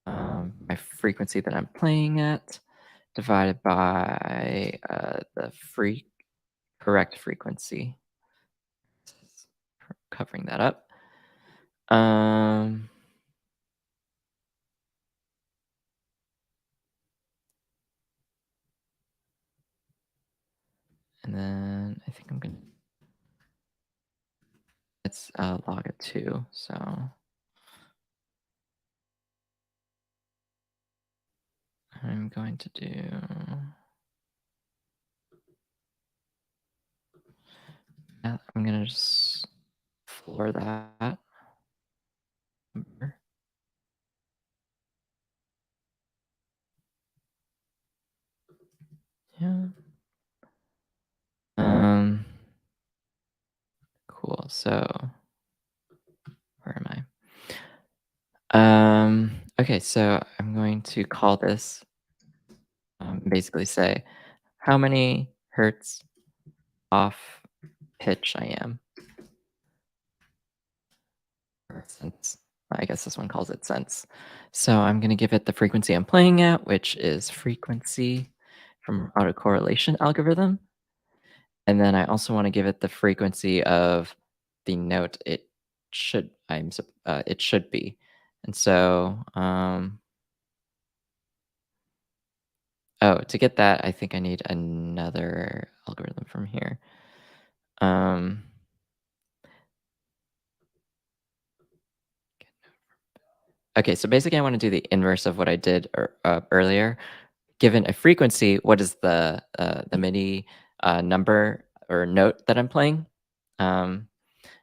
my frequency that I'm playing at, divided by the correct frequency. Covering that up. Um, and then I think I'm gonna. It's log of 2, so I'm going to do. I'm gonna just floor that number. Yeah. Um. Cool. So where am I? Okay. So I'm going to call this. Basically, say how many hertz off pitch I am. Or cents. I guess this one calls it cents. So I'm going to give it the frequency I'm playing at, which is frequency from autocorrelation algorithm. And then I also want to give it the frequency of the note it should be. And so to get that, I think I need another algorithm from here. Um, okay, so basically I want to do the inverse of what I did earlier. Given a frequency, what is the MIDI number or note that I'm playing? Um,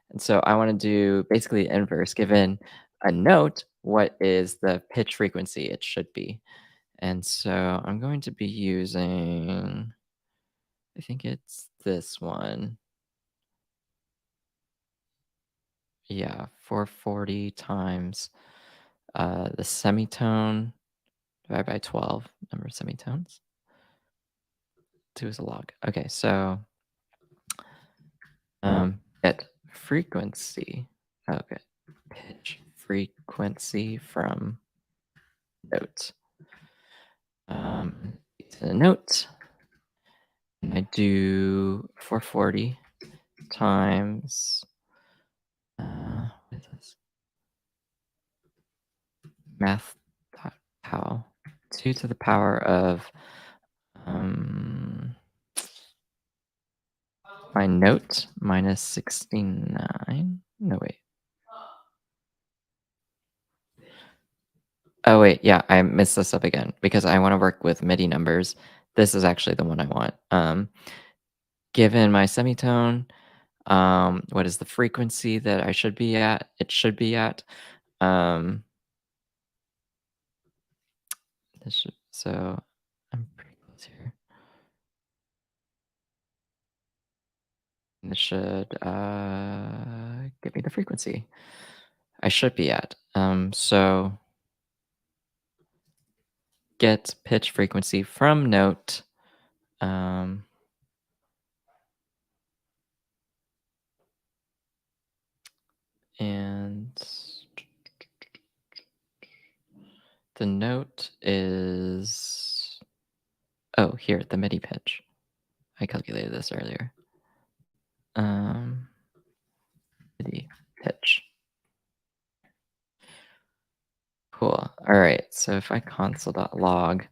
and so I want to do basically the inverse. Given a note, what is the pitch frequency it should be? And so I'm going to be using, I think it's this one. Yeah, 440 times the semitone divided by 12, number of semitones. 2 is a log. Okay, so get frequency. Okay, pitch frequency from note. It's a note. And I do 440 times. What is this? Math. How? 2 to the power of um, my note minus 69. No, wait. Oh, wait. Yeah, I messed this up again because I want to work with MIDI numbers. This is actually the one I want. Given my semitone, what is the frequency that I should be at? It should be at. Um, so I'm pretty close here. This should give me the frequency I should be at. So get pitch frequency from note. Um, and the note is, oh, here, the MIDI pitch. I calculated this earlier. MIDI pitch. Cool. All right. So if I console.log,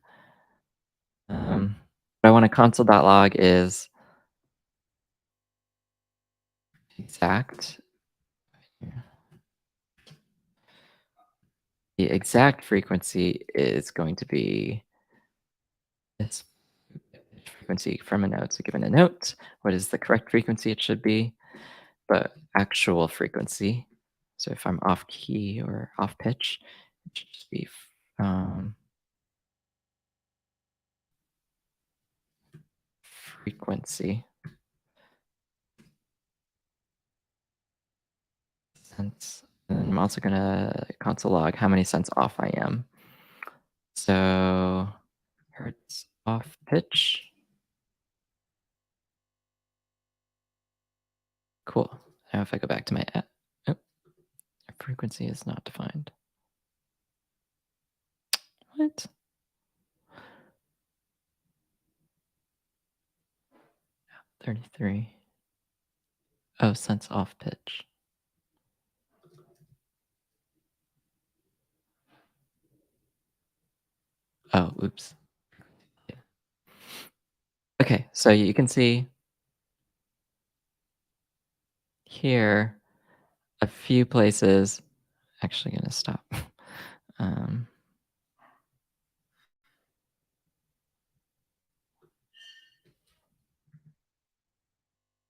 what I want to console.log is exact. The exact frequency is going to be this frequency from a note. So given a note, what is the correct frequency it should be? But actual frequency. So if I'm off key or off pitch, it should just be um, frequency. Cents. And I'm also gonna console log how many cents off I am. So hertz off pitch. Cool. Now if I go back to my oh, frequency is not defined. What? 33. Oh, cents off pitch. Oh, oops. Yeah. Okay, so you can see here a few places. Actually, gonna stop. Um,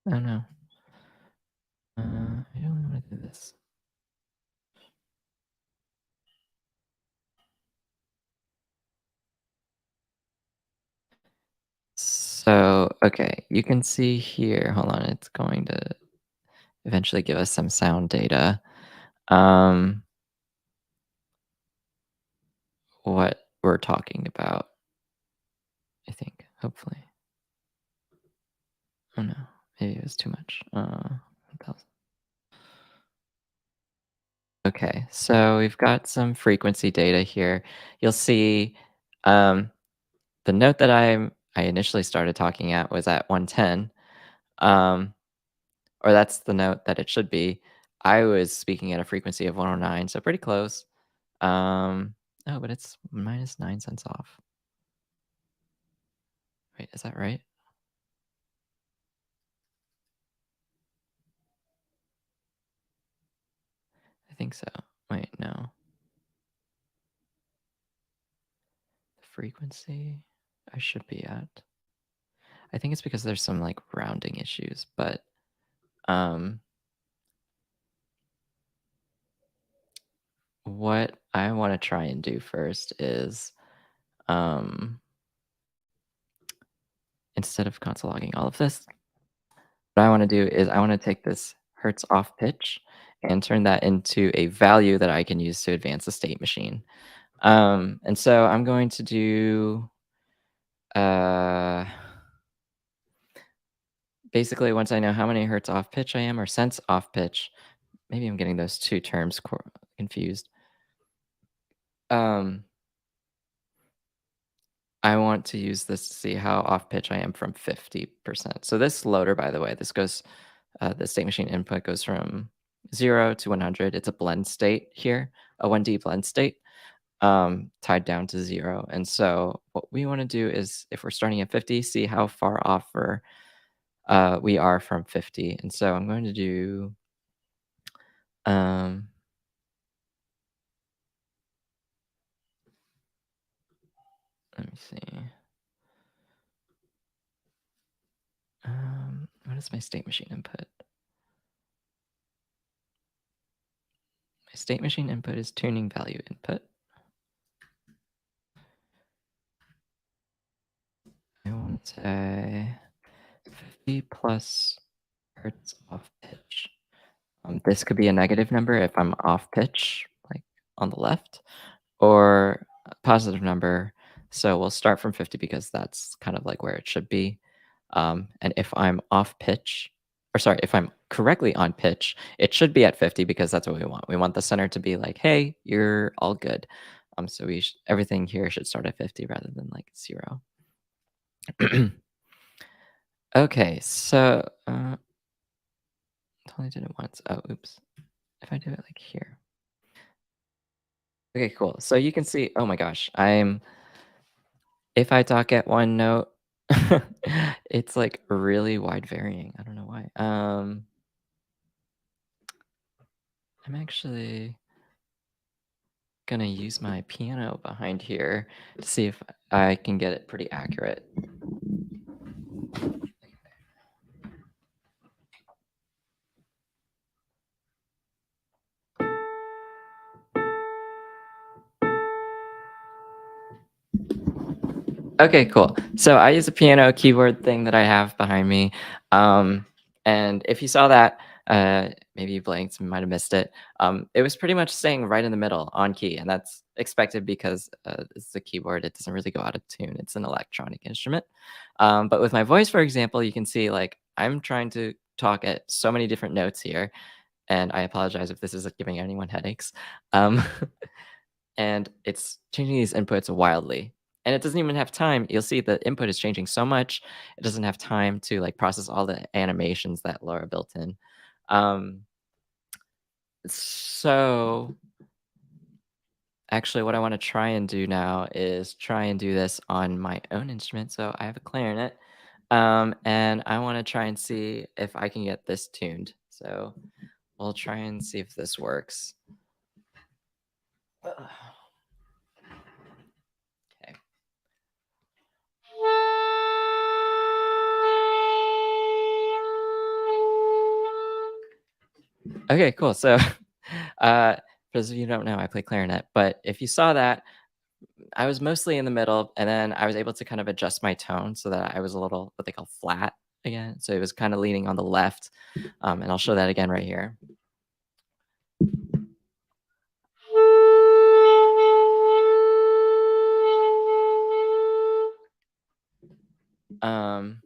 oh no. I don't want to do this. So, okay, you can see here. Hold on, it's going to eventually give us some sound data. Um, what we're talking about, I think, hopefully. Oh no, maybe it was too much. 1000. Okay, so we've got some frequency data here. You'll see um, the note that I initially started talking at was at 110, um, or that's the note that it should be. I was speaking at a frequency of 109, so pretty close. Oh, but it's minus 9 cents off. Wait, is that right? I think so. Wait, no. The frequency I should be at. I think it's because there's some like rounding issues, but um what I want to try and do first is um instead of console logging all of this, what I want to do is I want to take this hertz off pitch and turn that into a value that I can use to advance the state machine. And so I'm going to do uh basically once I know how many hertz off pitch I am or cents off pitch, maybe I'm getting those two terms confused. Um, I want to use this to see how off pitch I am from 50%. So this loader, by the way, this goes, the state machine input goes from 0 to 100. It's a blend state here, a 1D blend state, tied down to 0. And so what we want to do is if we're starting at 50, see how far off we are from 50. And so I'm going to do, um, let me see. What is my state machine input? My state machine input is tuning value input. I want to say 50 plus hertz off pitch. This could be a negative number if I'm off pitch, like on the left, or a positive number. So we'll start from 50 because that's kind of like where it should be. And if I'm off pitch, or sorry, if I'm correctly on pitch, it should be at 50 because that's what we want. We want the center to be like, hey, you're all good. So everything here should start at 50 rather than like 0. Okay, so only did it once. Oh, oops. If I do it like here. Okay, cool. So you can see, oh my gosh, if I talk at one note, it's like really wide varying. I don't know why. I'm actually gonna use my piano behind here to see if I can get it pretty accurate. Okay, cool. So I use a piano keyboard thing that I have behind me. Um, and if you saw that, maybe you blinked, might have missed it. It was pretty much staying right in the middle on key, and that's expected because it's a keyboard. It doesn't really go out of tune. It's an electronic instrument. But with my voice, for example, you can see like I'm trying to talk at so many different notes here, and I apologize if this is giving anyone headaches. Um, and it's changing these inputs wildly. And it doesn't even have time. You'll see the input is changing so much, it doesn't have time to like process all the animations that Laura built in. Um, so actually, what I want to try and do now is try and do this on my own instrument. So I have a clarinet, and I want to try and see if I can get this tuned. So we'll try and see if this works. Ugh. Okay. Okay, cool. So, for those of you who don't know, I play clarinet, but if you saw that, I was mostly in the middle, and then I was able to kind of adjust my tone so that I was a little what they call flat again. So it was kind of leaning on the left, and I'll show that again right here. Um,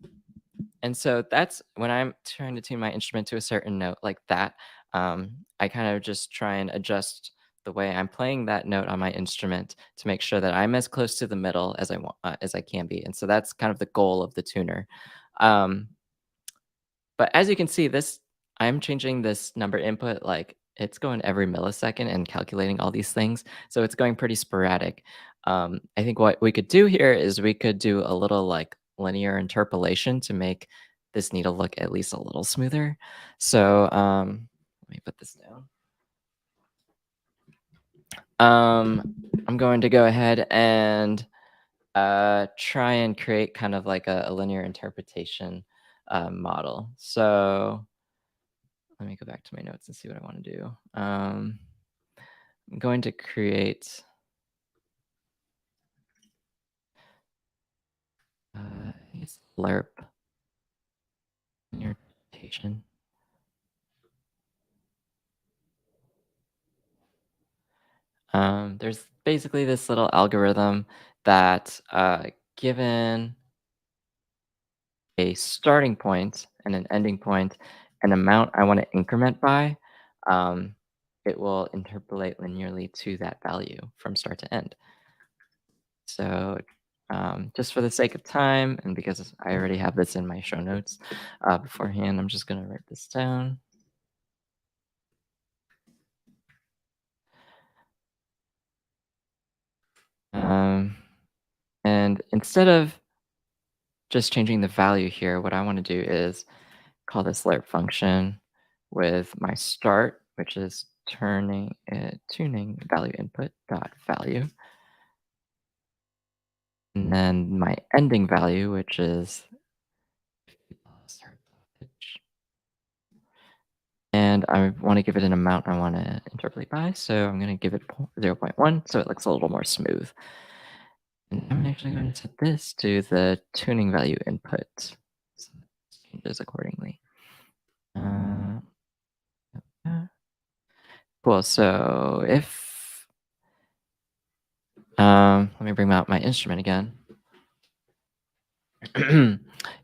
and so that's when I'm trying to tune my instrument to a certain note like that. I kind of just try and adjust the way I'm playing that note on my instrument to make sure that I'm as close to the middle as I want as I can be. And so that's kind of the goal of the tuner. Um, but as you can see, this I'm changing this number input like it's going every millisecond and calculating all these things. So it's going pretty sporadic. I think what we could do here is we could do a little like linear interpolation to make this needle look at least a little smoother. So let me put this down. I'm going to go ahead and try and create kind of like a linear interpretation model. So let me go back to my notes and see what I want to do. I'm going to create I think it's LERP interpretation. There's basically this little algorithm that, given a starting point and an ending point, an amount I want to increment by, um, it will interpolate linearly to that value from start to end. So, just for the sake of time, and because I already have this in my show notes beforehand, I'm just going to write this down. Um, and instead of just changing the value here, what I want to do is call this lerp function with my start, which is tuning value input dot value, and then my ending value, which is and I want to give it an amount I want to interpolate by. So I'm going to give it 0.1 so it looks a little more smooth. And I'm actually going to set this to the tuning value input. So it changes accordingly. Uh, uh, cool. So if let me bring out my instrument again.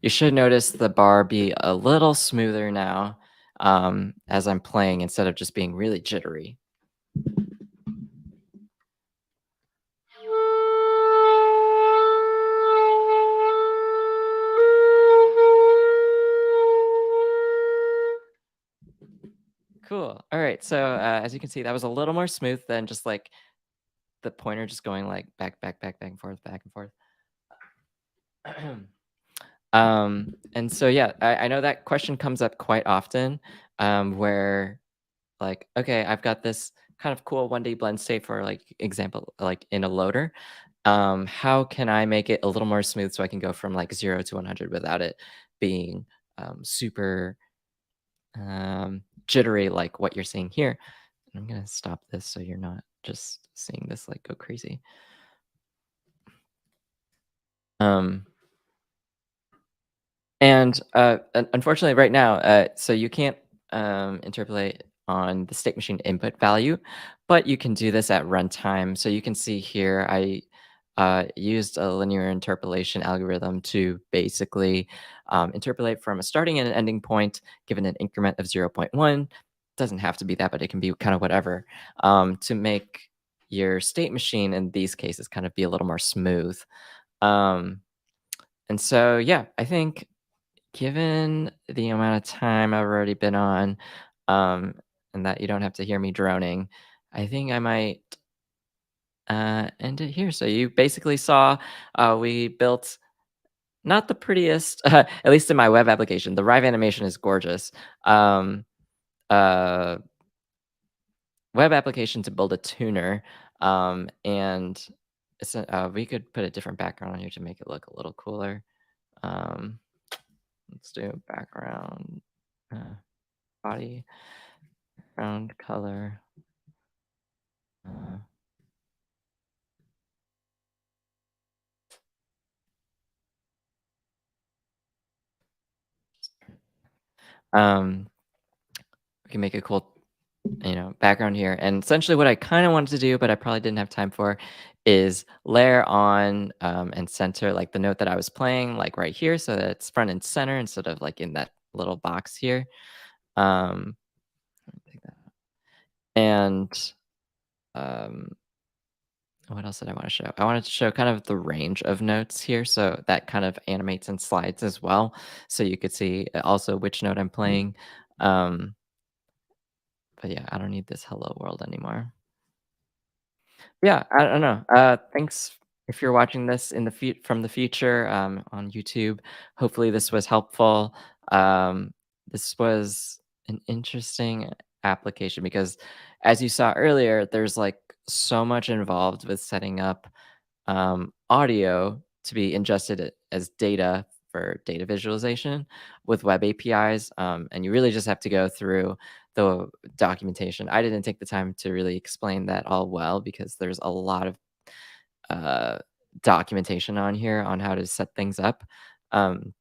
You should notice the bar be a little smoother now as I'm playing instead of just being really jittery. Cool. All right. So as you can see, that was a little more smooth than just like the pointer just going like back and forth, back and forth. And so yeah, I know that question comes up quite often, where like, okay, I've got this kind of cool 1D blend state for like example, like in a loader. How can I make it a little more smooth so I can go from like 0 to 100 without it being super jittery like what you're seeing here? I'm gonna stop this so you're not just seeing this like go crazy. Um, and unfortunately, right now, so you can't interpolate on the state machine input value, but you can do this at runtime. So you can see here, I used a linear interpolation algorithm to basically interpolate from a starting and an ending point given an increment of zero point 0.1. Doesn't have to be that, but it can be kind of whatever to make your state machine in these cases kind of be a little more smooth. Um, and so, yeah, I think given the amount of time I've already been on, um, and that you don't have to hear me droning, I think I might end it here. So you basically saw we built not the prettiest, at least in my web application. The Rive animation is gorgeous. Um, uh, Web application to build a tuner, and we could put a different background on here to make it look a little cooler. Um, let's do background. Uh, Body, background color. Uh, um, we can make a cool, background here. And essentially, what I kind of wanted to do, but I probably didn't have time for, is layer on and center like the note that I was playing, like right here, so that it's front and center instead of like in that little box here. Um, take that. And um, what else did I want to show? I wanted to show kind of the range of notes here, so that kind of animates and slides as well, so you could see also which note I'm playing. Um, but yeah, I don't need this hello world anymore. Yeah, I don't know. Thanks if you're watching this in the from the future on YouTube. Hopefully, this was helpful. This was an interesting application because, as you saw earlier, there's like so much involved with setting up audio to be ingested as data for data visualization with web APIs. And you really just have to go through the documentation. I didn't take the time to really explain that all well because there's a lot of uh, documentation on here on how to set things up. Um,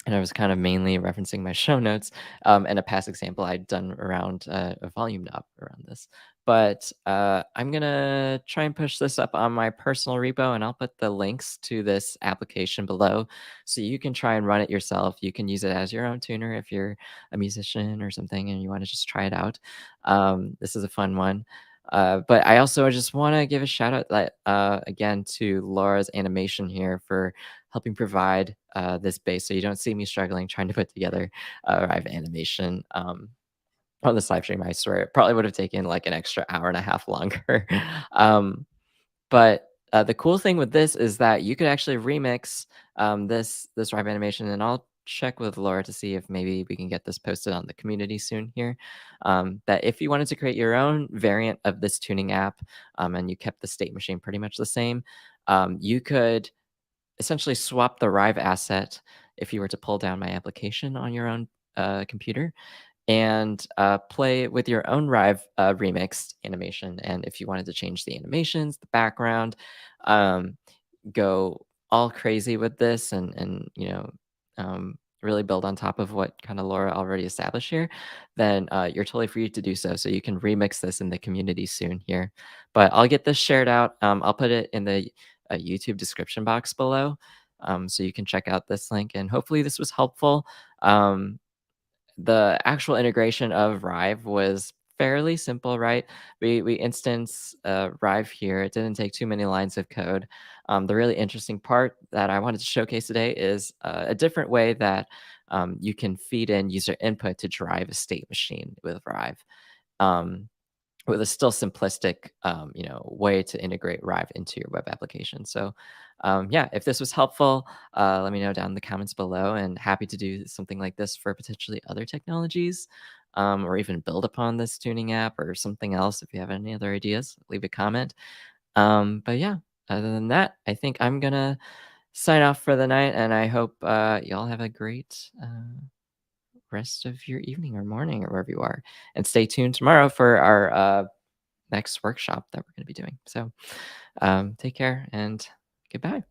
and I was kind of mainly referencing my show notes, and a past example I'd done around a volume knob around this. But I'm gonna try and push this up on my personal repo, and I'll put the links to this application below, so you can try and run it yourself. You can use it as your own tuner if you're a musician or something, and you want to just try it out. This is a fun one. But I also just want to give a shout out that again to Laura's animation here for helping provide this base so you don't see me struggling trying to put together Rive animation on this live stream. I swear it probably would have taken like an extra hour and a half longer. um, but the cool thing with this is that you could actually remix this Rive animation, and I'll check with Laura to see if maybe we can get this posted on the community soon here. That if you wanted to create your own variant of this tuning app, and you kept the state machine pretty much the same, you could essentially swap the Rive asset if you were to pull down my application on your own computer and play with your own Rive remixed animation. And if you wanted to change the animations, the background, um, go all crazy with this and really build on top of what kind of Laura already established here, then you're totally free to do so. So you can remix this in the community soon here. But I'll get this shared out. I'll put it in the YouTube description box below. So you can check out this link, and hopefully this was helpful. Um, the actual integration of Rive was fairly simple, right? We instance Rive here. It didn't take too many lines of code. The really interesting part that I wanted to showcase today is a different way that you can feed in user input to drive a state machine with Rive. Um, with a still simplistic, way to integrate Rive into your web application. So, yeah, if this was helpful, let me know down in the comments below, and happy to do something like this for potentially other technologies, or even build upon this tuning app or something else. If you have any other ideas, leave a comment. But yeah, other than that, I think I'm gonna sign off for the night, and I hope y'all have a great rest of your evening or morning or wherever you are. And stay tuned tomorrow for our next workshop that we're going to be doing. So take care and goodbye.